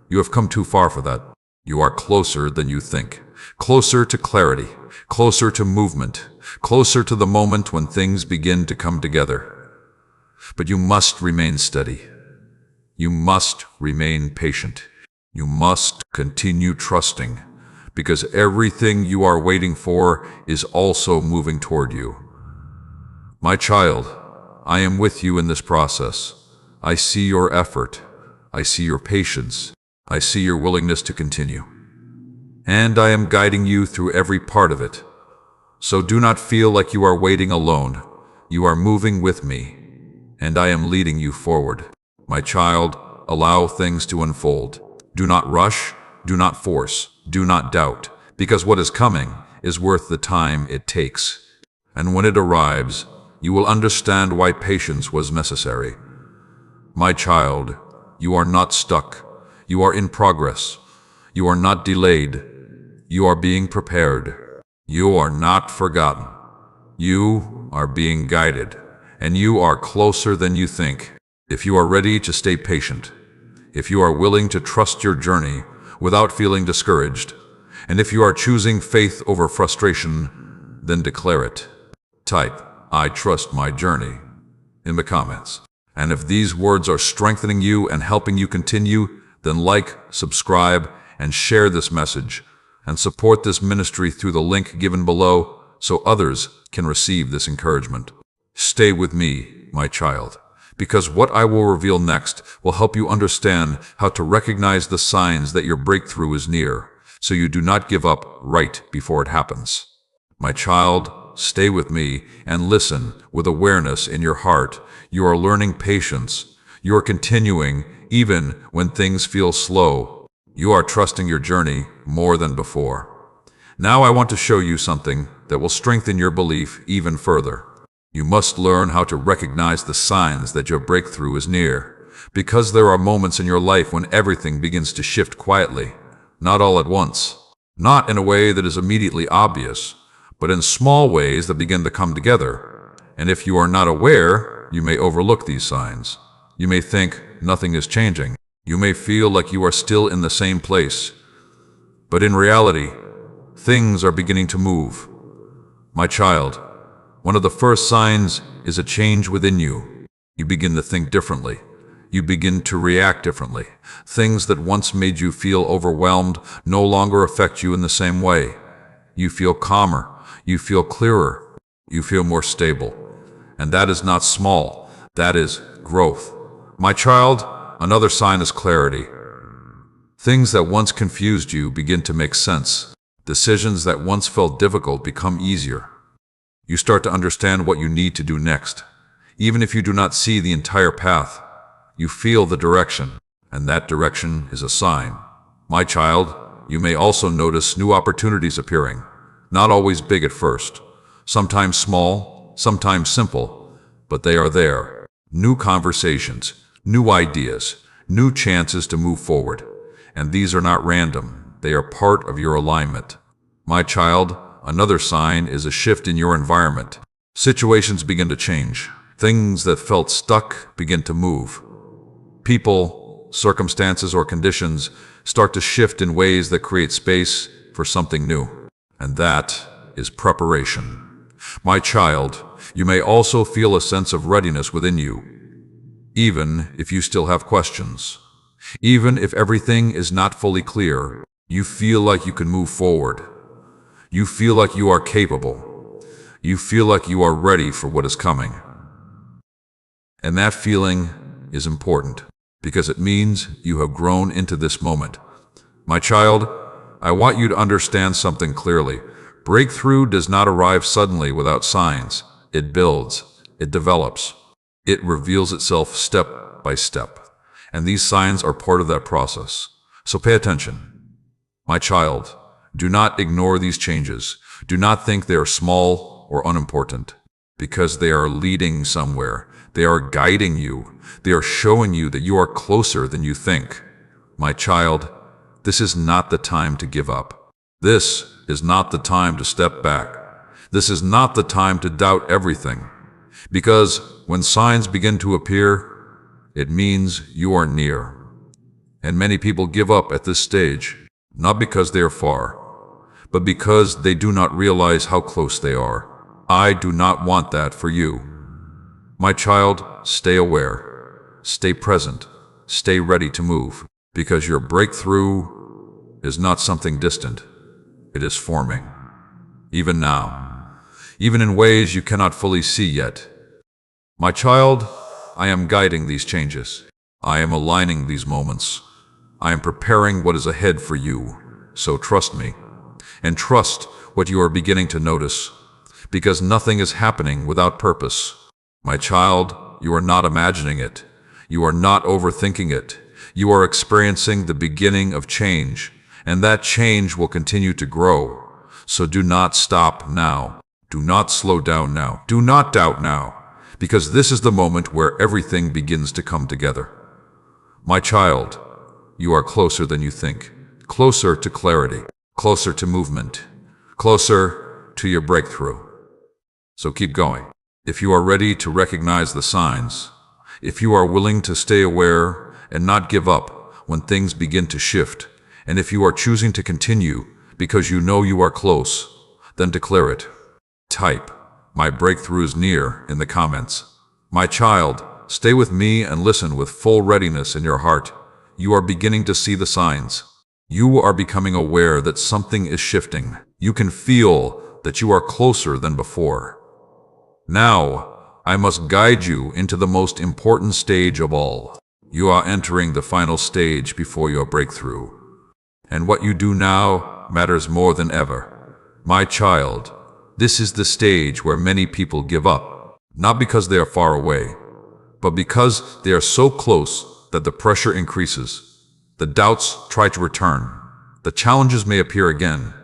You have come too far for that. You are closer than you think, closer to clarity, closer to movement, closer to the moment when things begin to come together. But you must remain steady. You must remain patient. You must continue trusting, because everything you are waiting for is also moving toward you. My child, I am with you in this process. I see your effort. I see your patience. I see your willingness to continue. And I am guiding you through every part of it. So do not feel like you are waiting alone. You are moving with me, and I am leading you forward. My child, allow things to unfold. Do not rush, do not force, do not doubt, because what is coming is worth the time it takes. And when it arrives, you will understand why patience was necessary. My child, you are not stuck. You are in progress. You are not delayed. You are being prepared. You are not forgotten. You are being guided, and you are closer than you think. If you are ready to stay patient, if you are willing to trust your journey without feeling discouraged, and if you are choosing faith over frustration, then declare it. Type, "I trust my journey," in the comments. And if these words are strengthening you and helping you continue, then like, subscribe, and share this message, and support this ministry through the link given below so others can receive this encouragement. Stay with me, my child, because what I will reveal next will help you understand how to recognize the signs that your breakthrough is near, so you do not give up right before it happens. My child, stay with me and listen with awareness in your heart. You are learning patience. You are continuing even when things feel slow. You are trusting your journey more than before. Now I want to show you something that will strengthen your belief even further. You must learn how to recognize the signs that your breakthrough is near, because there are moments in your life when everything begins to shift quietly, not all at once, not in a way that is immediately obvious, but in small ways that begin to come together. And if you are not aware, you may overlook these signs. You may think nothing is changing. You may feel like you are still in the same place. But in reality, things are beginning to move. My child, one of the first signs is a change within you. You begin to think differently. You begin to react differently. Things that once made you feel overwhelmed no longer affect you in the same way. You feel calmer. You feel clearer. You feel more stable. And that is not small. That is growth. My child, another sign is clarity. Things that once confused you begin to make sense. Decisions that once felt difficult become easier. You start to understand what you need to do next. Even if you do not see the entire path, you feel the direction, and that direction is a sign. My child, you may also notice new opportunities appearing, not always big at first, sometimes small, sometimes simple, but they are there. New conversations, new ideas, new chances to move forward. And these are not random, they are part of your alignment. My child, another sign is a shift in your environment. Situations begin to change. Things that felt stuck begin to move. People, circumstances, or conditions start to shift in ways that create space for something new. And that is preparation. My child, you may also feel a sense of readiness within you, even if you still have questions. Even if everything is not fully clear, you feel like you can move forward. You feel like you are capable. You feel like you are ready for what is coming. And that feeling is important, because it means you have grown into this moment. My child, I want you to understand something clearly. Breakthrough does not arrive suddenly without signs. It builds, it develops, it reveals itself step by step. And these signs are part of that process. So pay attention. My child, do not ignore these changes. Do not think they are small or unimportant, because they are leading somewhere. They are guiding you. They are showing you that you are closer than you think. My child, this is not the time to give up. This is not the time to step back. This is not the time to doubt everything. Because when signs begin to appear, it means you are near. And many people give up at this stage, not because they are far, but because they do not realize how close they are. I do not want that for you. My child, stay aware, stay present, stay ready to move, because your breakthrough is not something distant. It is forming, even now, even in ways you cannot fully see yet. My child, I am guiding these changes. I am aligning these moments. I am preparing what is ahead for you. So trust me, and trust what you are beginning to notice, because nothing is happening without purpose. My child, you are not imagining it. You are not overthinking it. You are experiencing the beginning of change, and that change will continue to grow. So do not stop now. Do not slow down now. Do not doubt now, because this is the moment where everything begins to come together. My child, you are closer than you think, closer to clarity, closer to movement, closer to your breakthrough. So keep going. If you are ready to recognize the signs, if you are willing to stay aware and not give up when things begin to shift, and if you are choosing to continue because you know you are close, then declare it. Type, "My breakthrough is near," in the comments. My child, stay with me and listen with full readiness in your heart. You are beginning to see the signs. You are becoming aware that something is shifting. You can feel that you are closer than before. Now, I must guide you into the most important stage of all. You are entering the final stage before your breakthrough. And what you do now matters more than ever. My child, this is the stage where many people give up, not because they are far away, but because they are so close that the pressure increases. The doubts try to return. The challenges may appear again.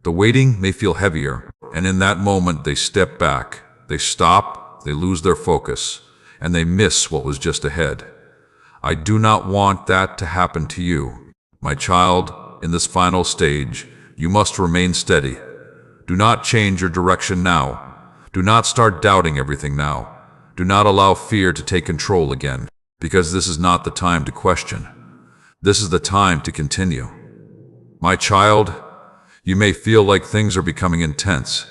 The waiting may feel heavier, and in that moment they step back. They stop, they lose their focus, and they miss what was just ahead. I do not want that to happen to you. My child, in this final stage, you must remain steady. Do not change your direction now. Do not start doubting everything now. Do not allow fear to take control again, because this is not the time to question. This is the time to continue. My child, you may feel like things are becoming intense.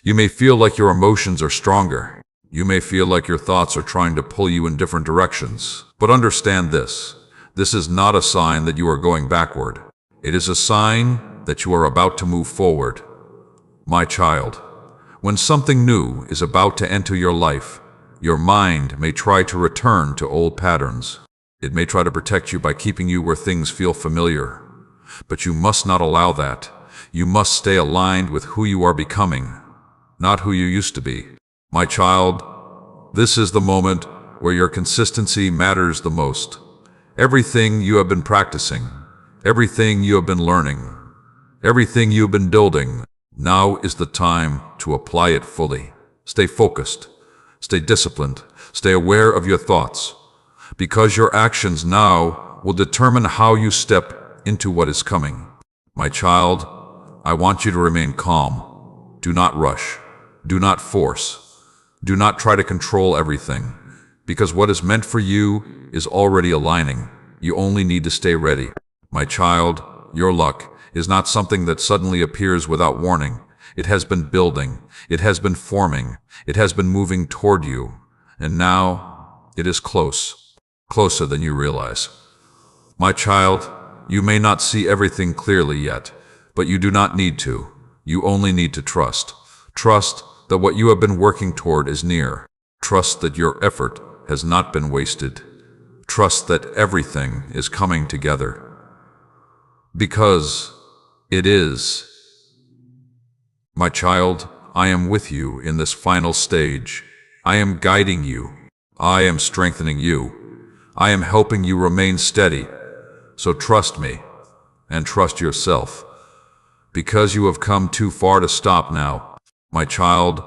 You may feel like your emotions are stronger. You may feel like your thoughts are trying to pull you in different directions. But understand this. This is not a sign that you are going backward. It is a sign that you are about to move forward. My child, when something new is about to enter your life, your mind may try to return to old patterns. It may try to protect you by keeping you where things feel familiar. But you must not allow that. You must stay aligned with who you are becoming, not who you used to be. My child, this is the moment where your consistency matters the most. Everything you have been practicing, everything you have been learning, everything you've been building, now is the time to apply it fully. Stay focused, stay disciplined, stay aware of your thoughts, because your actions now will determine how you step into what is coming. My child, I want you to remain calm. Do not rush. Do not force. Do not try to control everything, because what is meant for you is already aligning. You only need to stay ready. My child, your luck is not something that suddenly appears without warning. It has been building. It has been forming. It has been moving toward you. And now it is close, closer than you realize. My child, you may not see everything clearly yet, but you do not need to. You only need to trust. Trust that what you have been working toward is near. Trust that your effort has not been wasted. Trust that everything is coming together. Because It is. My child, I am with you in this final stage. I am guiding you. I am strengthening you. I am helping you remain steady. So trust me, and trust yourself. Because you have come too far to stop now, my child,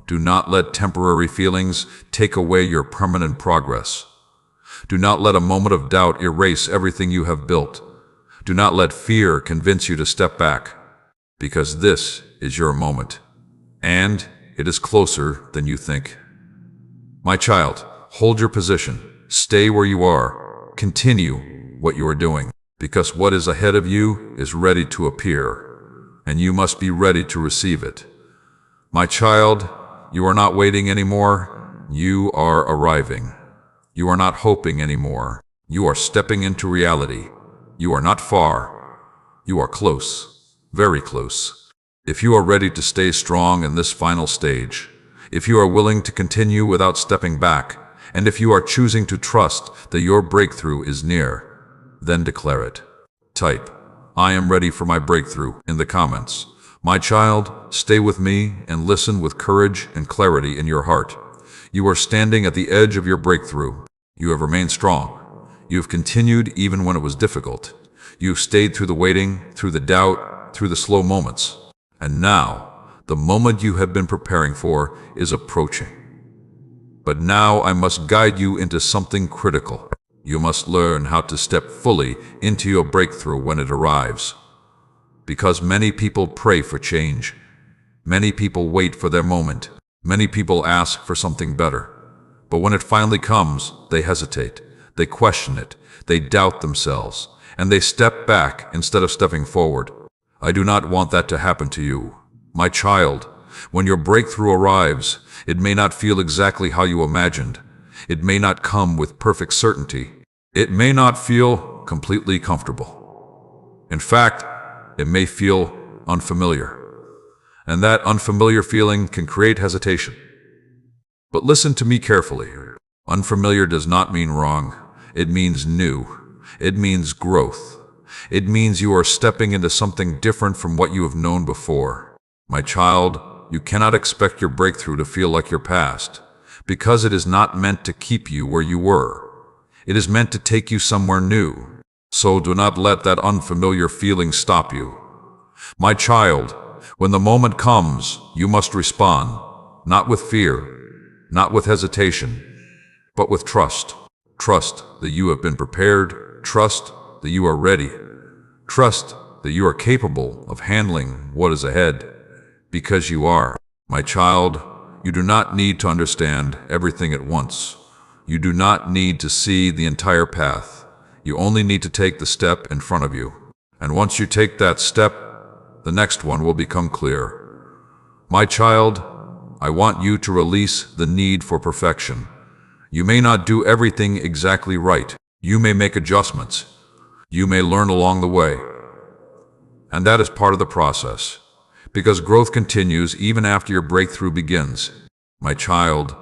do not let temporary feelings take away your permanent progress. Do not let a moment of doubt erase everything you have built. Do not let fear convince you to step back, because this is your moment, and it is closer than you think. My child, hold your position. Stay where you are. Continue what you are doing, because what is ahead of you is ready to appear, and you must be ready to receive it. My child, you are not waiting anymore. You are arriving. You are not hoping anymore. You are stepping into reality. You are not far. You are close, very close. If you are ready to stay strong in this final stage, if you are willing to continue without stepping back, and if you are choosing to trust that your breakthrough is near, then declare it. Type, "I am ready for my breakthrough," in the comments. My child, stay with me and listen with courage and clarity in your heart. You are standing at the edge of your breakthrough. You have remained strong. You have continued even when it was difficult. You have stayed through the waiting, through the doubt, through the slow moments. And now, the moment you have been preparing for is approaching. But now I must guide you into something critical. You must learn how to step fully into your breakthrough when it arrives. Because many people pray for change. Many people wait for their moment. Many people ask for something better. But when it finally comes, they hesitate. They question it. They doubt themselves. And they step back instead of stepping forward. I do not want that to happen to you. My child, when your breakthrough arrives, it may not feel exactly how you imagined. It may not come with perfect certainty. It may not feel completely comfortable. In fact, it may feel unfamiliar. And that unfamiliar feeling can create hesitation. But listen to me carefully. Unfamiliar does not mean wrong. It means new. It means growth. It means you are stepping into something different from what you have known before. My child, you cannot expect your breakthrough to feel like your past, because it is not meant to keep you where you were. It is meant to take you somewhere new. So do not let that unfamiliar feeling stop you. My child, when the moment comes, you must respond, not with fear, not with hesitation, but with trust. Trust that you have been prepared. Trust that you are ready. Trust that you are capable of handling what is ahead, because you are. My child, you do not need to understand everything at once. You do not need to see the entire path. You only need to take the step in front of you. And once you take that step, the next one will become clear. My child, I want you to release the need for perfection. You may not do everything exactly right. You may make adjustments. You may learn along the way. And that is part of the process, because growth continues even after your breakthrough begins. My child,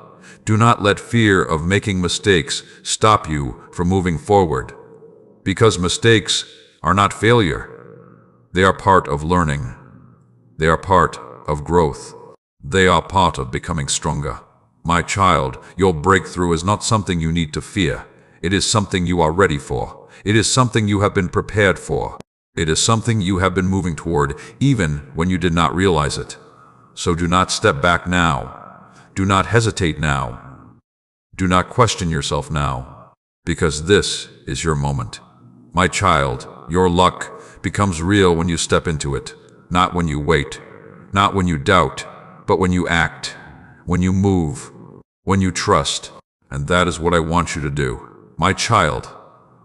do not let fear of making mistakes stop you from moving forward, because mistakes are not failure. They are part of learning. They are part of growth. They are part of becoming stronger. My child, your breakthrough is not something you need to fear. It is something you are ready for. It is something you have been prepared for. It is something you have been moving toward, even when you did not realize it. So do not step back now. Do not hesitate now. Do not question yourself now, because this is your moment. My child, your luck becomes real when you step into it, not when you wait, not when you doubt, but when you act, when you move, when you trust. And that is what I want you to do. My child,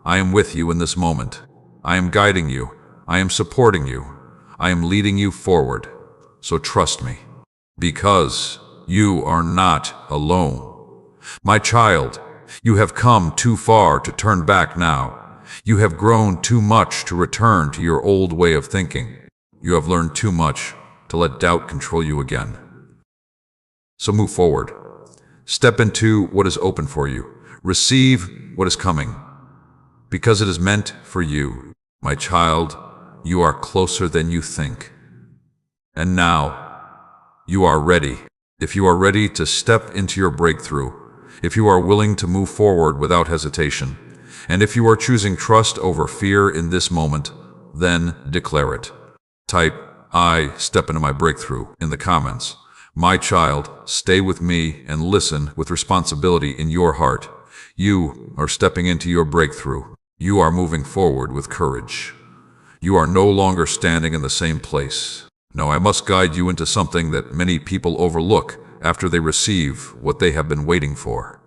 I am with you in this moment. I am guiding you. I am supporting you. I am leading you forward. So trust me, because you are not alone. My child, you have come too far to turn back now. You have grown too much to return to your old way of thinking. You have learned too much to let doubt control you again. So move forward. Step into what is open for you. Receive what is coming, because it is meant for you. My child, you are closer than you think. And now, you are ready. If you are ready to step into your breakthrough, if you are willing to move forward without hesitation, and if you are choosing trust over fear in this moment, then declare it. Type, "I step into my breakthrough" in the comments. My child, stay with me and listen with responsibility in your heart. You are stepping into your breakthrough. You are moving forward with courage. You are no longer standing in the same place. No, I must guide you into something that many people overlook after they receive what they have been waiting for.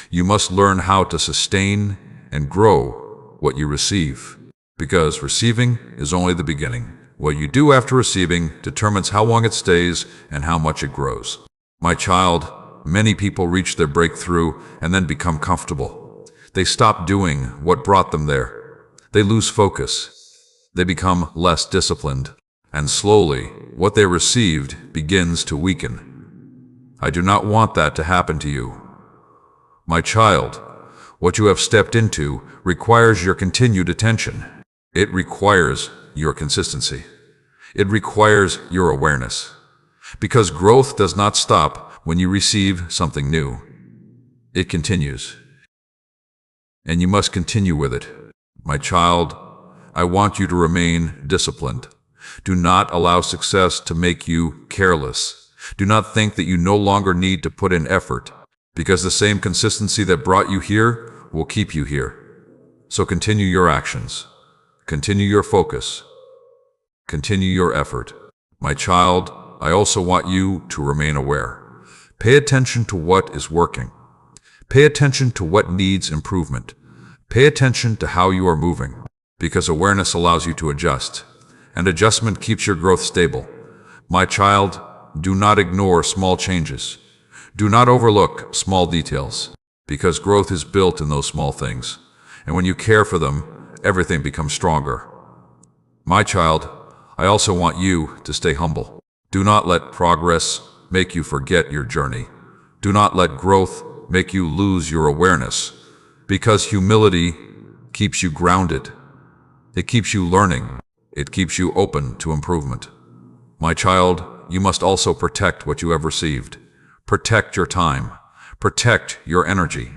You must learn how to sustain and grow what you receive, because receiving is only the beginning. What you do after receiving determines how long it stays and how much it grows. My child, many people reach their breakthrough and then become comfortable. They stop doing what brought them there. They lose focus. They become less disciplined. And slowly, what they received begins to weaken. I do not want that to happen to you. My child, what you have stepped into requires your continued attention. It requires your consistency. It requires your awareness. Because growth does not stop when you receive something new. It continues. And you must continue with it. My child, I want you to remain disciplined. Do not allow success to make you careless. Do not think that you no longer need to put in effort, because the same consistency that brought you here will keep you here. So continue your actions. Continue your focus. Continue your effort. My child, I also want you to remain aware. Pay attention to what is working. Pay attention to what needs improvement. Pay attention to how you are moving, because awareness allows you to adjust, and adjustment keeps your growth stable. My child, do not ignore small changes. Do not overlook small details, because growth is built in those small things, and when you care for them, everything becomes stronger. My child, I also want you to stay humble. Do not let progress make you forget your journey. Do not let growth make you lose your awareness, because humility keeps you grounded. It keeps you learning. It keeps you open to improvement. My child, you must also protect what you have received. Protect your time. Protect your energy.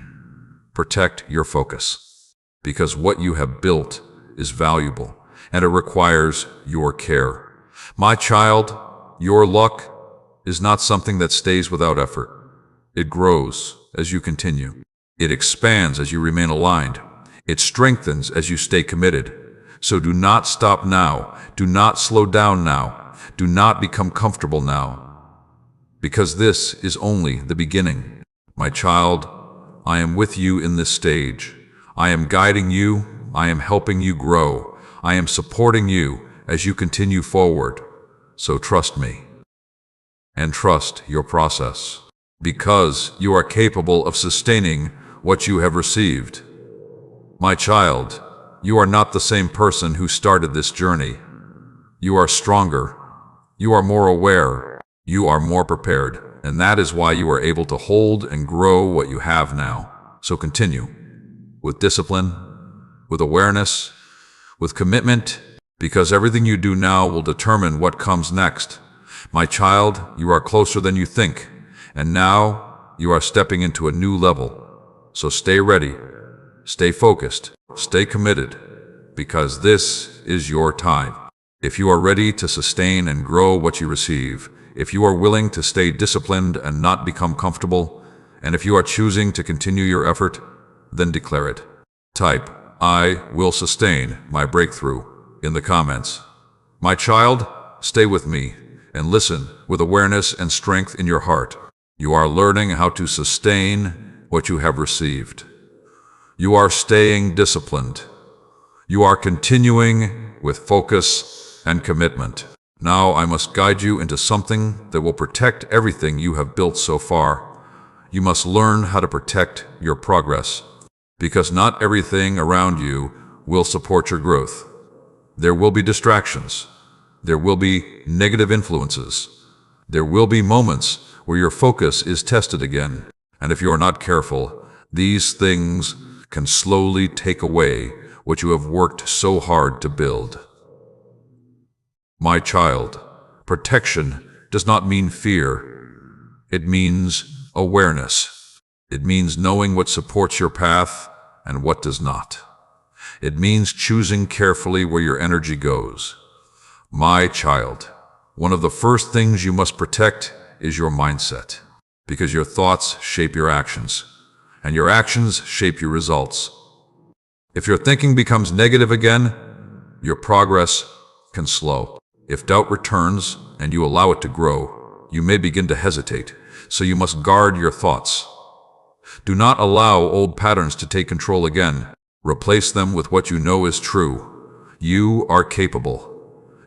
Protect your focus. Because what you have built is valuable, and it requires your care. My child, your luck is not something that stays without effort. It grows as you continue. It expands as you remain aligned. It strengthens as you stay committed. So do not stop now. Do not slow down now. Do not become comfortable now, because this is only the beginning. My child, I am with you in this stage. I am guiding you. I am helping you grow. I am supporting you as you continue forward. So trust me, and trust your process, because you are capable of sustaining what you have received. My child, you are not the same person who started this journey. You are stronger. You are more aware. You are more prepared. And that is why you are able to hold and grow what you have now. So continue with discipline, with awareness, with commitment, because everything you do now will determine what comes next. My child, you are closer than you think, and now you are stepping into a new level. So stay ready, stay focused, stay committed, because this is your time. If you are ready to sustain and grow what you receive, if you are willing to stay disciplined and not become comfortable, and if you are choosing to continue your effort, then declare it. Type, "I will sustain my breakthrough" in the comments. My child, stay with me and listen with awareness and strength in your heart. You are learning how to sustain what you have received. You are staying disciplined. You are continuing with focus and commitment. Now I must guide you into something that will protect everything you have built so far. You must learn how to protect your progress, because not everything around you will support your growth. There will be distractions. There will be negative influences. There will be moments where your focus is tested again. And if you are not careful, these things can slowly take away what you have worked so hard to build. My child, protection does not mean fear. It means awareness. It means knowing what supports your path and what does not. It means choosing carefully where your energy goes. My child, one of the first things you must protect is your mindset, because your thoughts shape your actions, and your actions shape your results. If your thinking becomes negative again, your progress can slow. If doubt returns and you allow it to grow, you may begin to hesitate, so you must guard your thoughts. Do not allow old patterns to take control again. Replace them with what you know is true. You are capable.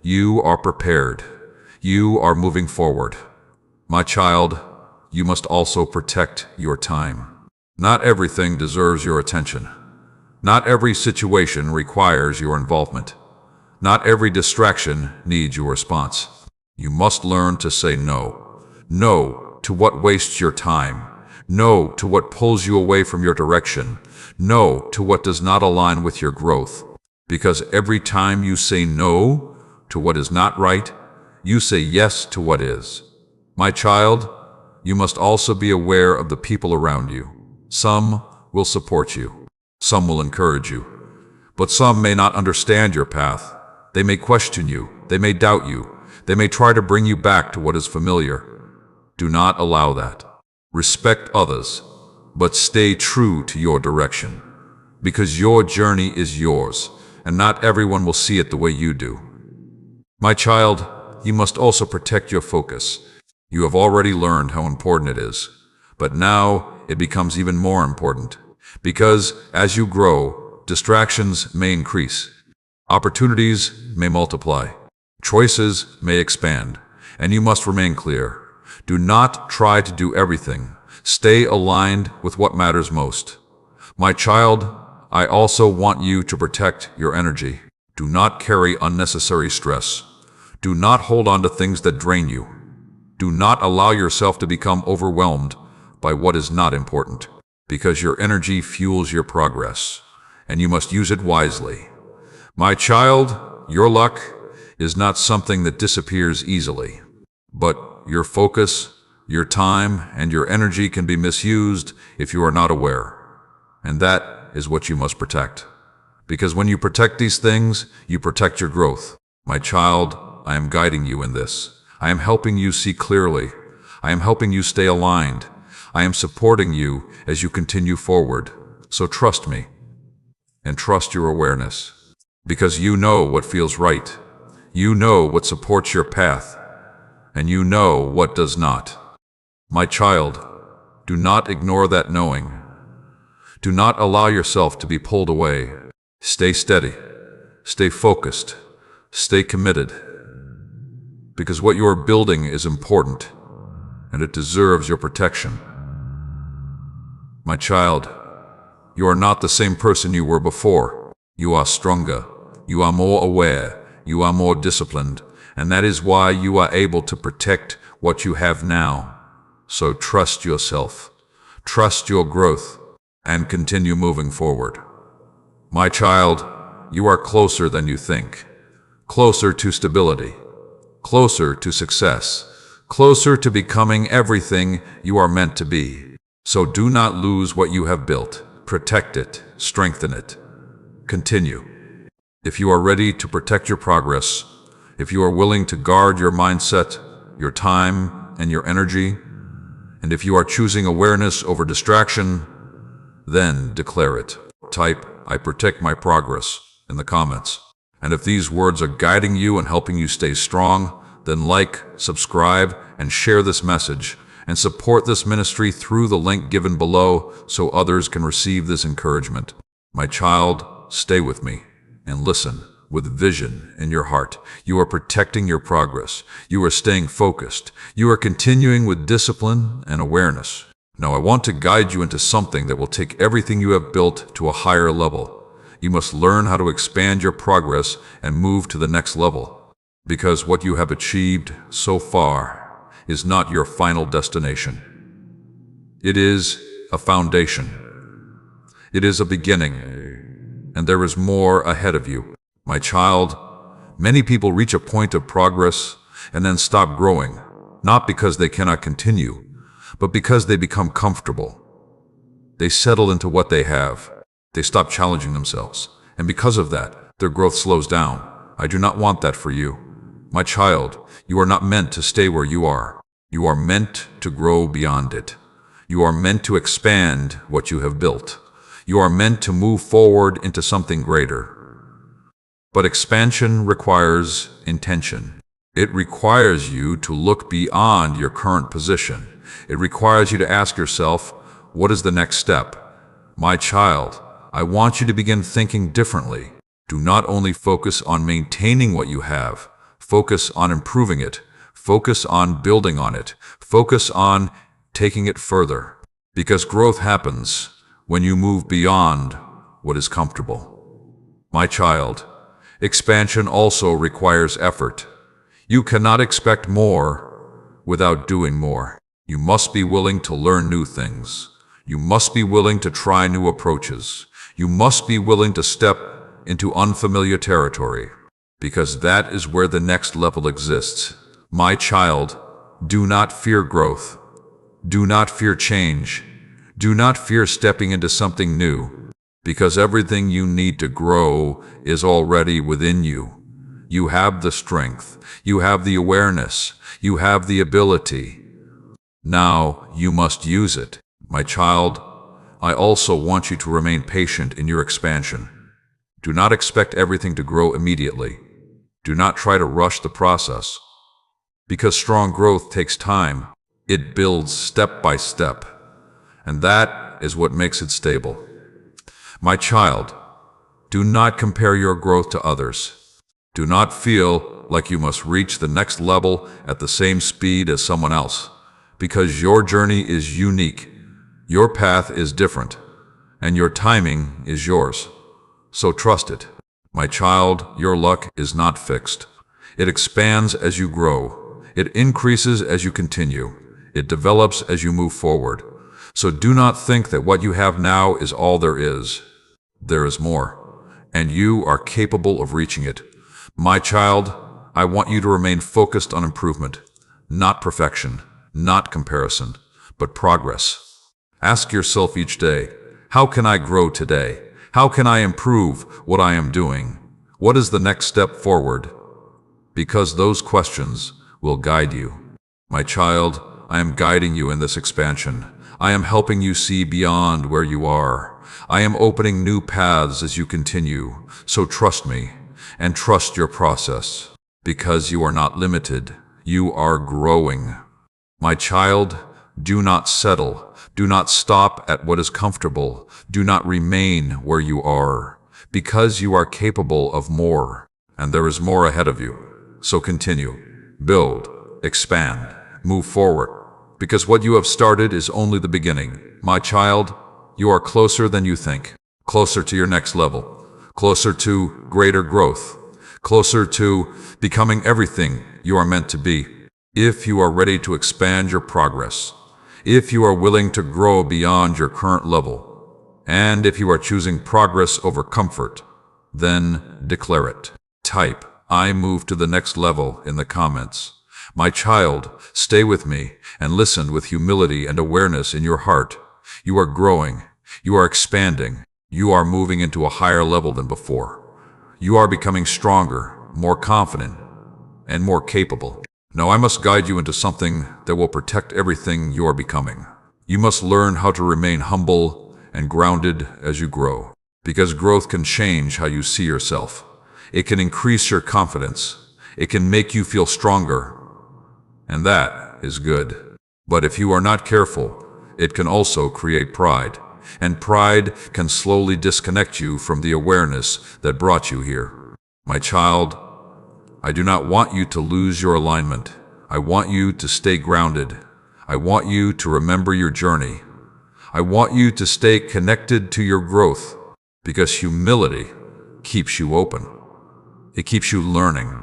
You are prepared. You are moving forward. My child, you must also protect your time. Not everything deserves your attention. Not every situation requires your involvement. Not every distraction needs your response. You must learn to say no. No to what wastes your time. No to what pulls you away from your direction. No to what does not align with your growth. Because every time you say no to what is not right, you say yes to what is. My child, you must also be aware of the people around you. Some will support you. Some will encourage you. But some may not understand your path. They may question you. They may doubt you. They may try to bring you back to what is familiar. Do not allow that. Respect others, but stay true to your direction. Because your journey is yours, and not everyone will see it the way you do. My child, you must also protect your focus. You have already learned how important it is, but now it becomes even more important. Because as you grow, distractions may increase. Opportunities may multiply. Choices may expand, and you must remain clear. Do not try to do everything. Stay aligned with what matters most. My child, I also want you to protect your energy. Do not carry unnecessary stress. Do not hold on to things that drain you. Do not allow yourself to become overwhelmed by what is not important, because your energy fuels your progress, and you must use it wisely. My child, your luck is not something that disappears easily, but your focus, your time, and your energy can be misused if you are not aware. And that is what you must protect. Because when you protect these things, you protect your growth. My child, I am guiding you in this. I am helping you see clearly. I am helping you stay aligned. I am supporting you as you continue forward. So trust me, and trust your awareness. Because you know what feels right. You know what supports your path. And you know what does not. My child, do not ignore that knowing. Do not allow yourself to be pulled away. Stay steady. Stay focused. Stay committed. Because what you are building is important, and it deserves your protection. My child, you are not the same person you were before. You are stronger. You are more aware. You are more disciplined. And that is why you are able to protect what you have now. So trust yourself. Trust your growth. And continue moving forward. My child, you are closer than you think. Closer to stability. Closer to success. Closer to becoming everything you are meant to be. So do not lose what you have built. Protect it. Strengthen it. Continue. If you are ready to protect your progress, if you are willing to guard your mindset, your time, and your energy, and if you are choosing awareness over distraction, then declare it. Type, "I protect my progress," in the comments. And if these words are guiding you and helping you stay strong, then like, subscribe, and share this message, and support this ministry through the link given below so others can receive this encouragement. My child, stay with me and listen with vision in your heart. You are protecting your progress. You are staying focused. You are continuing with discipline and awareness. Now I want to guide you into something that will take everything you have built to a higher level. You must learn how to expand your progress and move to the next level. Because what you have achieved so far is not your final destination. It is a foundation. It is a beginning, and there is more ahead of you. My child, Many people reach a point of progress and then stop growing, not because they cannot continue, but because they become comfortable. They settle into what they have. They stop challenging themselves. And because of that, their growth slows down. I do not want that for you. My child, you are not meant to stay where you are. You are meant to grow beyond it. You are meant to expand what you have built. You are meant to move forward into something greater. But expansion requires intention. It requires you to look beyond your current position. It requires you to ask yourself, what is the next step? My child, I want you to begin thinking differently. Do not only focus on maintaining what you have, focus on improving it. Focus on building on it. Focus on taking it further. Because growth happens when you move beyond what is comfortable. My child, expansion also requires effort. You cannot expect more without doing more. You must be willing to learn new things. You must be willing to try new approaches. You must be willing to step into unfamiliar territory, because that is where the next level exists. My child, do not fear growth. Do not fear change. Do not fear stepping into something new, because everything you need to grow is already within you. You have the strength. You have the awareness. You have the ability. Now you must use it. My child, I also want you to remain patient in your expansion. Do not expect everything to grow immediately. Do not try to rush the process, because strong growth takes time. It builds step by step, and that is what makes it stable. My child, do not compare your growth to others. Do not feel like you must reach the next level at the same speed as someone else, because your journey is unique. Your path is different, and your timing is yours. So trust it. My child, your luck is not fixed. It expands as you grow. It increases as you continue. It develops as you move forward. So do not think that what you have now is all there is. There is more, and you are capable of reaching it. My child, I want you to remain focused on improvement, not perfection, not comparison, but progress. Ask yourself each day, how can I grow today? How can I improve what I am doing? What is the next step forward? Because those questions will guide you. My child, I am guiding you in this expansion. I am helping you see beyond where you are. I am opening new paths as you continue. So trust me and trust your process, because you are not limited. You are growing. My child, do not settle. Do not stop at what is comfortable. Do not remain where you are, because you are capable of more, and there is more ahead of you. So continue, build, expand, move forward, because what you have started is only the beginning. My child, you are closer than you think, closer to your next level, closer to greater growth, closer to becoming everything you are meant to be. If you are ready to expand your progress, if you are willing to grow beyond your current level, and if you are choosing progress over comfort, then declare it. Type, I move to the next level in the comments. My child, stay with me and listen with humility and awareness in your heart. You are growing. You are expanding. You are moving into a higher level than before. You are becoming stronger, more confident, and more capable. Now I must guide you into something that will protect everything you are becoming. You must learn how to remain humble and grounded as you grow, because growth can change how you see yourself. It can increase your confidence. It can make you feel stronger, and that is good. But if you are not careful, it can also create pride, and pride can slowly disconnect you from the awareness that brought you here. My child, I do not want you to lose your alignment. I want you to stay grounded. I want you to remember your journey. I want you to stay connected to your growth, because humility keeps you open. It keeps you learning.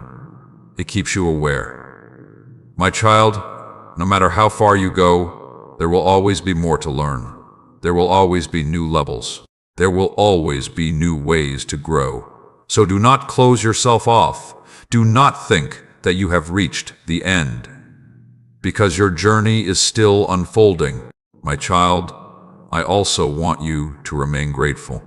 It keeps you aware. My child, no matter how far you go, there will always be more to learn. There will always be new levels. There will always be new ways to grow. So do not close yourself off. Do not think that you have reached the end, because your journey is still unfolding. My child, I also want you to remain grateful.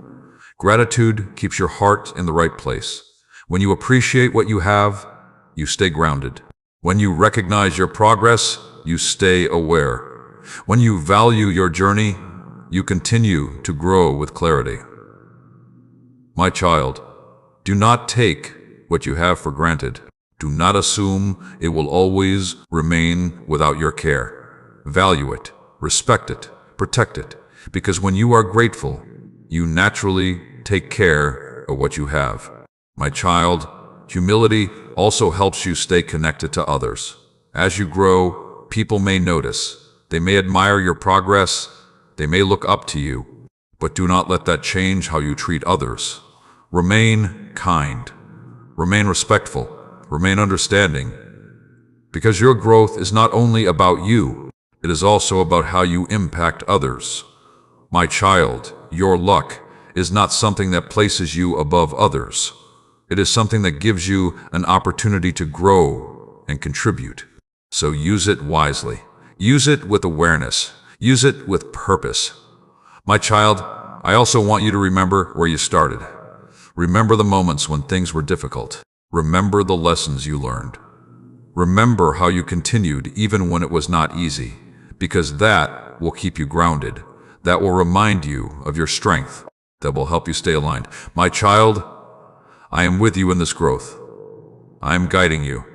Gratitude keeps your heart in the right place. When you appreciate what you have, you stay grounded. When you recognize your progress, you stay aware. When you value your journey, you continue to grow with clarity. My child, do not take what you have for granted. Do not assume it will always remain without your care. Value it, respect it, protect it, because when you are grateful, you naturally take care of what you have. My child, humility also helps you stay connected to others. As you grow, people may notice. They may admire your progress. They may look up to you. But do not let that change how you treat others. Remain kind. Remain respectful. Remain understanding. Because your growth is not only about you, it is also about how you impact others. My child, your luck is not something that places you above others. It is something that gives you an opportunity to grow and contribute. So use it wisely. Use it with awareness. Use it with purpose. My child, I also want you to remember where you started. Remember the moments when things were difficult. Remember the lessons you learned. Remember how you continued even when it was not easy, because that will keep you grounded. That will remind you of your strength. That will help you stay aligned. My child, I am with you in this growth. I am guiding you.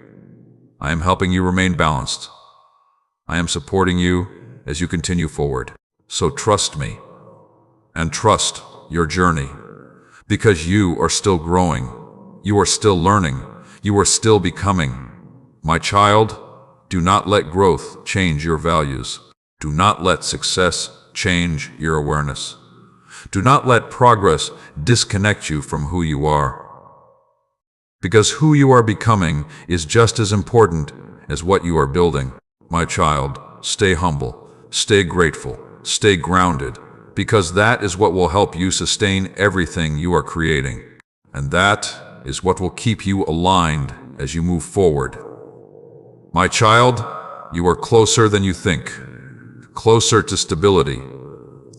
I am helping you remain balanced. I am supporting you as you continue forward. So trust me and trust your journey, because you are still growing. You are still learning. You are still becoming. My child, do not let growth change your values. Do not let success change your awareness. Do not let progress disconnect you from who you are. Because who you are becoming is just as important as what you are building. My child, stay humble, stay grateful, stay grounded, because that is what will help you sustain everything you are creating. And that is what will keep you aligned as you move forward. My child, you are closer than you think. Closer to stability.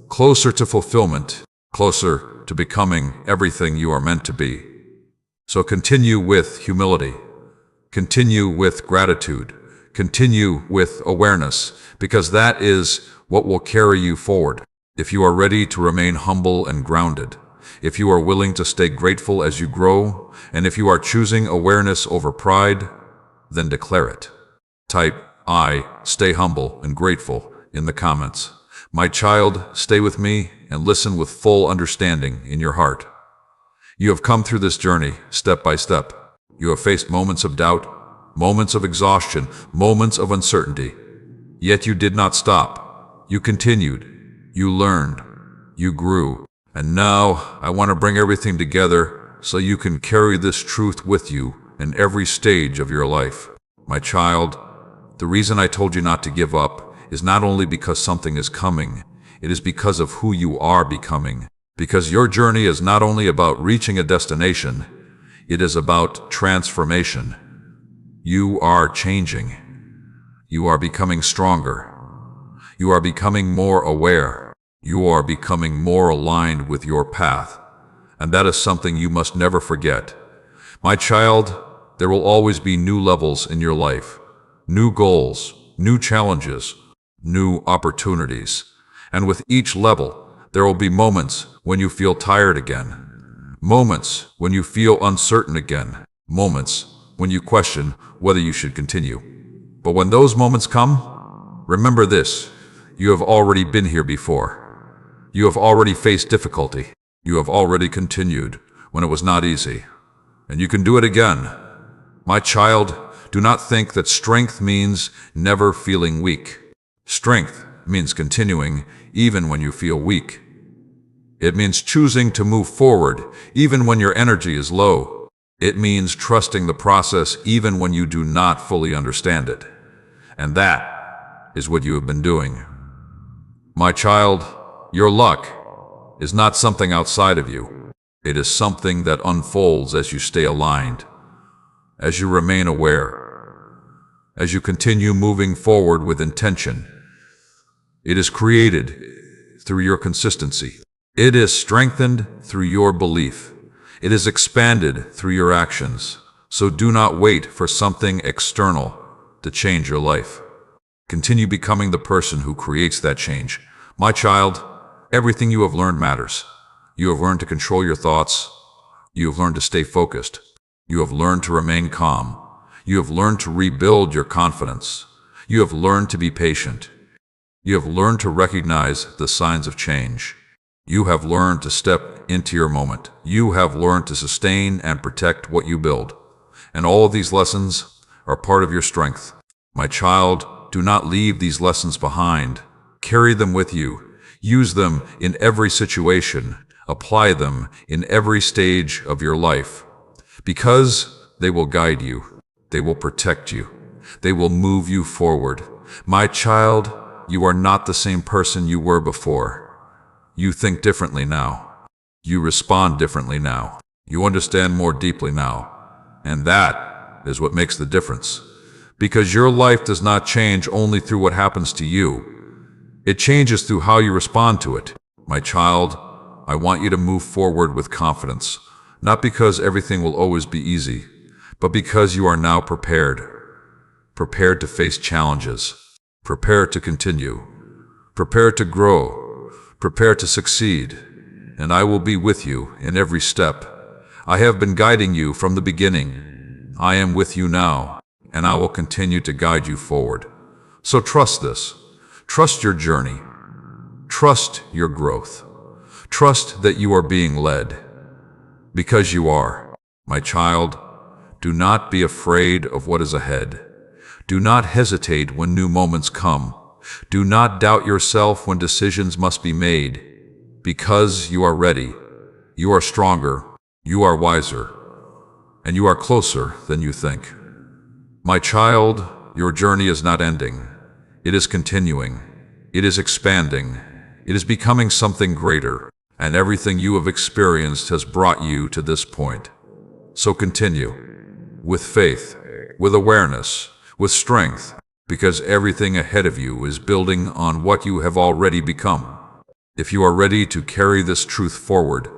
Closer to fulfillment. Closer to becoming everything you are meant to be. So continue with humility. Continue with gratitude. Continue with awareness, because that is what will carry you forward. If you are ready to remain humble and grounded, if you are willing to stay grateful as you grow, and if you are choosing awareness over pride, then declare it. Type, I stay humble and grateful in the comments. My child, stay with me and listen with full understanding in your heart. You have come through this journey step by step. You have faced moments of doubt, moments of exhaustion, moments of uncertainty. Yet you did not stop. You continued. You learned. You grew. And now I want to bring everything together so you can carry this truth with you in every stage of your life. My child, the reason I told you not to give up is not only because something is coming, it is because of who you are becoming. Because your journey is not only about reaching a destination, it is about transformation. You are changing. You are becoming stronger. You are becoming more aware. You are becoming more aligned with your path. And that is something you must never forget. My child, there will always be new levels in your life, new goals, new challenges, new opportunities. And with each level, there will be moments when you feel tired again, moments when you feel uncertain again, moments when you question whether you should continue. But when those moments come, remember this: you have already been here before. You have already faced difficulty. You have already continued when it was not easy. And you can do it again. My child, do not think that strength means never feeling weak. Strength means continuing even when you feel weak. It means choosing to move forward even when your energy is low. It means trusting the process even when you do not fully understand it. And that is what you have been doing. My child, your luck is not something outside of you. It is something that unfolds as you stay aligned, as you remain aware, as you continue moving forward with intention. It is created through your consistency. It is strengthened through your belief. It is expanded through your actions. So do not wait for something external to change your life. Continue becoming the person who creates that change. My child, everything you have learned matters. You have learned to control your thoughts. You have learned to stay focused. You have learned to remain calm. You have learned to rebuild your confidence. You have learned to be patient. You have learned to recognize the signs of change. You have learned to step into your moment. You have learned to sustain and protect what you build. And all of these lessons are part of your strength. My child, do not leave these lessons behind. Carry them with you. Use them in every situation. Apply them in every stage of your life. Because they will guide you. They will protect you. They will move you forward. My child, you are not the same person you were before. You think differently now. You respond differently now. You understand more deeply now. And that is what makes the difference. Because your life does not change only through what happens to you. It changes through how you respond to it. My child, I want you to move forward with confidence. Not because everything will always be easy, but because you are now prepared. Prepared to face challenges. Prepared to continue. Prepared to grow. Prepared to succeed. And I will be with you in every step. I have been guiding you from the beginning. I am with you now, and I will continue to guide you forward. So trust this. Trust your journey. Trust your growth. Trust that you are being led. Because you are. My child, do not be afraid of what is ahead. Do not hesitate when new moments come. Do not doubt yourself when decisions must be made. Because you are ready. You are stronger. You are wiser. And you are closer than you think. My child, your journey is not ending. It is continuing. It is expanding. It is becoming something greater. And everything you have experienced has brought you to this point. So continue. With faith, with awareness, with strength, because everything ahead of you is building on what you have already become. If you are ready to carry this truth forward,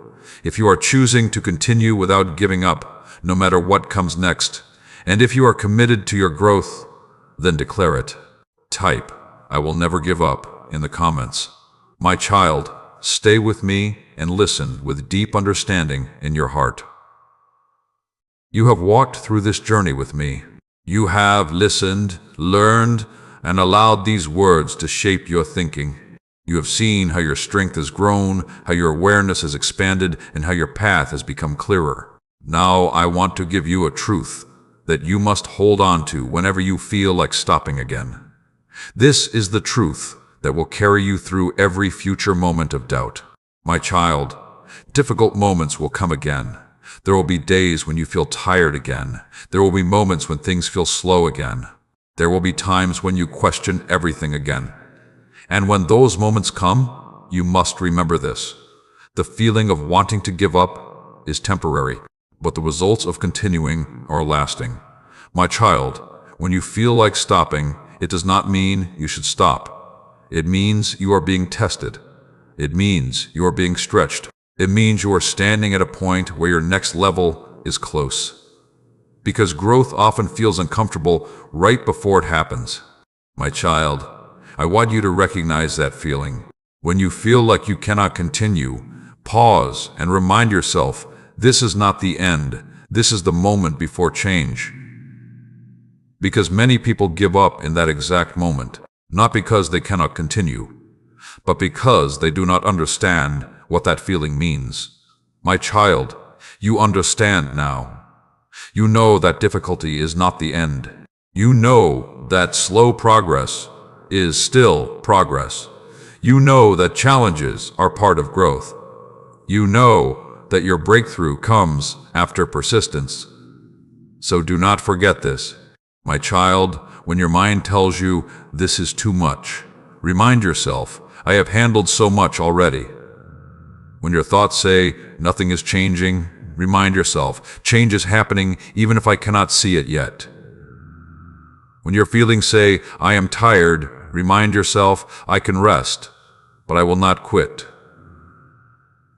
if you are choosing to continue without giving up, no matter what comes next, and if you are committed to your growth, then declare it. Type, "I will never give up," in the comments. My child, stay with me and listen with deep understanding in your heart. You have walked through this journey with me. You have listened, learned, and allowed these words to shape your thinking. You have seen how your strength has grown, how your awareness has expanded, and how your path has become clearer. Now I want to give you a truth that you must hold on to whenever you feel like stopping again. This is the truth that will carry you through every future moment of doubt. My child, difficult moments will come again. There will be days when you feel tired again. There will be moments when things feel slow again. There will be times when you question everything again. And when those moments come, you must remember this. The feeling of wanting to give up is temporary, but the results of continuing are lasting. My child, when you feel like stopping, it does not mean you should stop. It means you are being tested. It means you are being stretched. It means you are standing at a point where your next level is close. Because growth often feels uncomfortable right before it happens. My child, I want you to recognize that feeling. When you feel like you cannot continue, pause and remind yourself, this is not the end. This is the moment before change. Because many people give up in that exact moment, not because they cannot continue, but because they do not understand what that feeling means. My child, you understand now. You know that difficulty is not the end. You know that slow progress is still progress. You know that challenges are part of growth. You know that your breakthrough comes after persistence. So do not forget this. My child, when your mind tells you this is too much, remind yourself, I have handled so much already. When your thoughts say nothing is changing, Remind yourself, change is happening even if I cannot see it yet. When your feelings say, I am tired, remind yourself, I can rest, but I will not quit.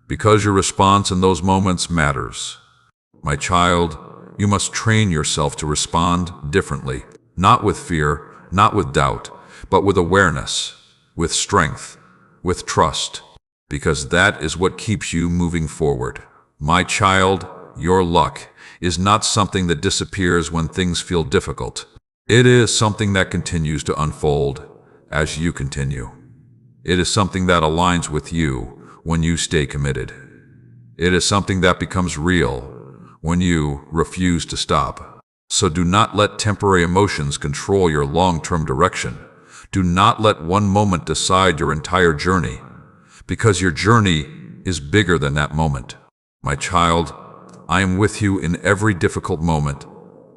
Because your response in those moments matters. My child, you must train yourself to respond differently, not with fear, not with doubt, but with awareness, with strength, with trust, because that is what keeps you moving forward. My child, your luck is not something that disappears when things feel difficult. It is something that continues to unfold as you continue. It is something that aligns with you when you stay committed. It is something that becomes real when you refuse to stop. So do not let temporary emotions control your long-term direction. Do not let one moment decide your entire journey, because your journey is bigger than that moment. My child, I am with you in every difficult moment.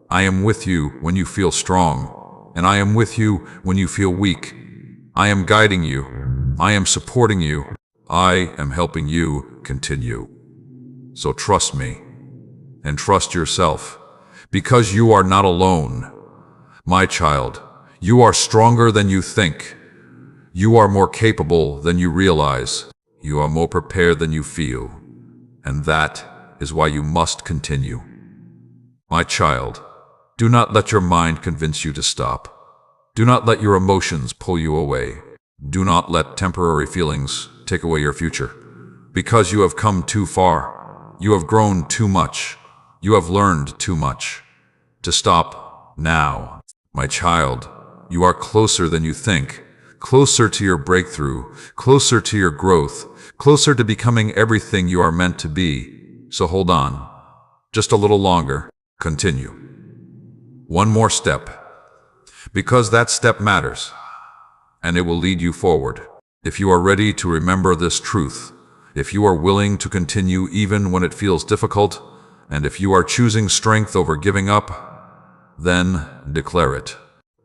I am with you when you feel strong, and I am with you when you feel weak. I am guiding you. I am supporting you. I am helping you continue. So trust me, and trust yourself, because you are not alone. My child, you are stronger than you think. You are more capable than you realize. You are more prepared than you feel. And that is why you must continue. My child, do not let your mind convince you to stop. Do not let your emotions pull you away. Do not let temporary feelings take away your future. Because you have come too far. You have grown too much. You have learned too much. To stop now. My child, you are closer than you think. Closer to your breakthrough. Closer to your growth. Closer to becoming everything you are meant to be. So hold on. Just a little longer. Continue. One more step. Because that step matters. And it will lead you forward. If you are ready to remember this truth, if you are willing to continue even when it feels difficult, and if you are choosing strength over giving up, then declare it.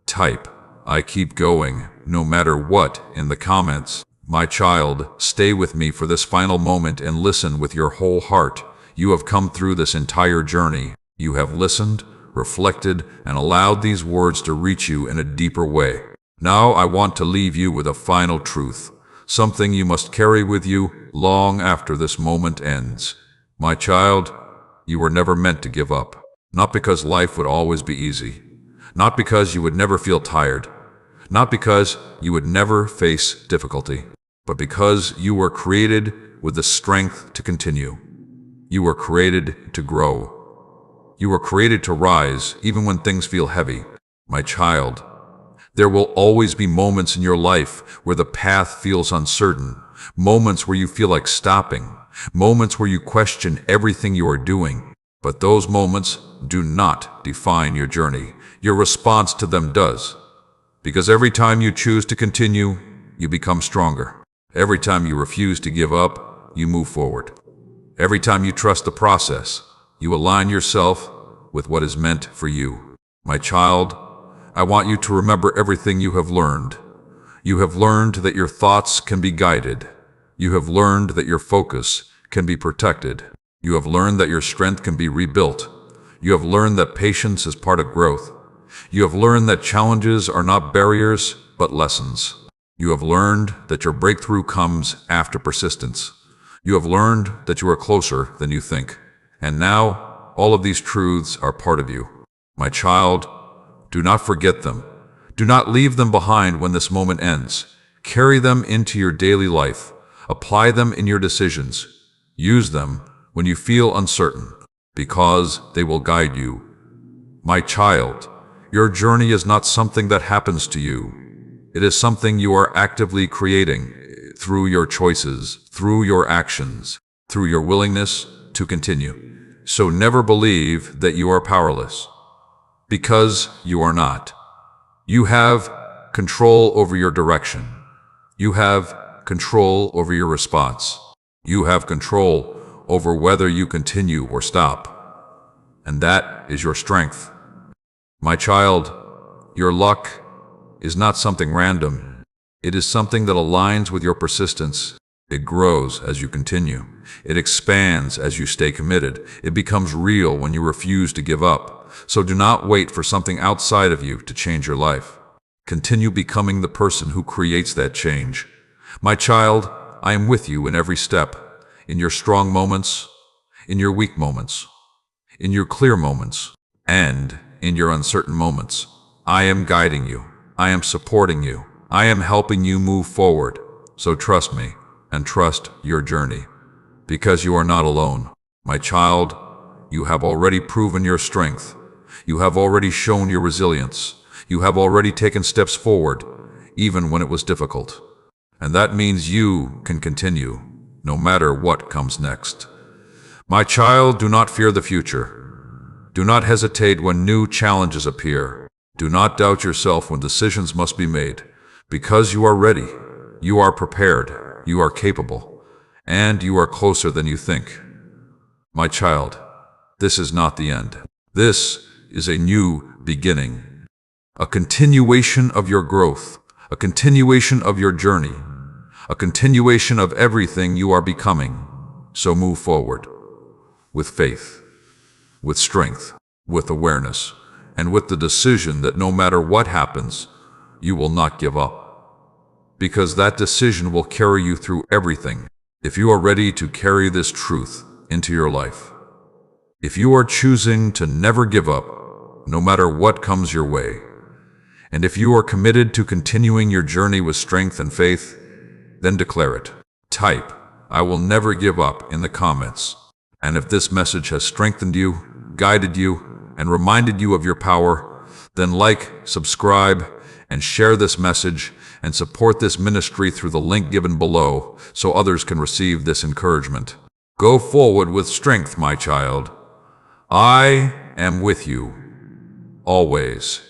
Type, I keep going, no matter what, in the comments. My child, stay with me for this final moment and listen with your whole heart. You have come through this entire journey. You have listened, reflected, and allowed these words to reach you in a deeper way. Now I want to leave you with a final truth, something you must carry with you long after this moment ends. My child, you were never meant to give up. Not because life would always be easy. Not because you would never feel tired. Not because you would never face difficulty. But because you were created with the strength to continue. You were created to grow. You were created to rise even when things feel heavy. My child, there will always be moments in your life where the path feels uncertain, moments where you feel like stopping, moments where you question everything you are doing. But those moments do not define your journey. Your response to them does. Because every time you choose to continue, you become stronger. Every time you refuse to give up, you move forward. Every time you trust the process, you align yourself with what is meant for you. My child, I want you to remember everything you have learned. You have learned that your thoughts can be guided. You have learned that your focus can be protected. You have learned that your strength can be rebuilt. You have learned that patience is part of growth. You have learned that challenges are not barriers, but lessons. You have learned that your breakthrough comes after persistence. You have learned that you are closer than you think. And now, all of these truths are part of you. My child, do not forget them. Do not leave them behind when this moment ends. Carry them into your daily life. Apply them in your decisions. Use them when you feel uncertain, because they will guide you. My child, your journey is not something that happens to you. It is something you are actively creating through your choices, through your actions, through your willingness to continue. So never believe that you are powerless, because you are not. You have control over your direction. You have control over your response. You have control over whether you continue or stop. And that is your strength. My child, your luck is not something random. It is something that aligns with your persistence, It grows as you continue. It expands as you stay committed. It becomes real when you refuse to give up. So do not wait for something outside of you to change your life. Continue becoming the person who creates that change. My child, I am with you in every step, in your strong moments, in your weak moments, in your clear moments, and in your uncertain moments. I am guiding you. I am supporting you. I am helping you move forward. So trust me and trust your journey, because you are not alone. My child, you have already proven your strength. You have already shown your resilience. You have already taken steps forward, even when it was difficult. And that means you can continue, no matter what comes next. My child, do not fear the future. Do not hesitate when new challenges appear. Do not doubt yourself when decisions must be made, because you are ready, you are prepared, you are capable, and you are closer than you think. My child, this is not the end. This is a new beginning, a continuation of your growth, a continuation of your journey, a continuation of everything you are becoming. So move forward with faith, with strength, with awareness, and with the decision that no matter what happens, you will not give up. Because that decision will carry you through everything. If you are ready to carry this truth into your life, if you are choosing to never give up, no matter what comes your way, and if you are committed to continuing your journey with strength and faith, then declare it. Type, "I will never give up" in the comments. And if this message has strengthened you, guided you, and reminded you of your power, then like, subscribe, and share this message, and support this ministry through the link given below so others can receive this encouragement. Go forward with strength, my child. I am with you, always.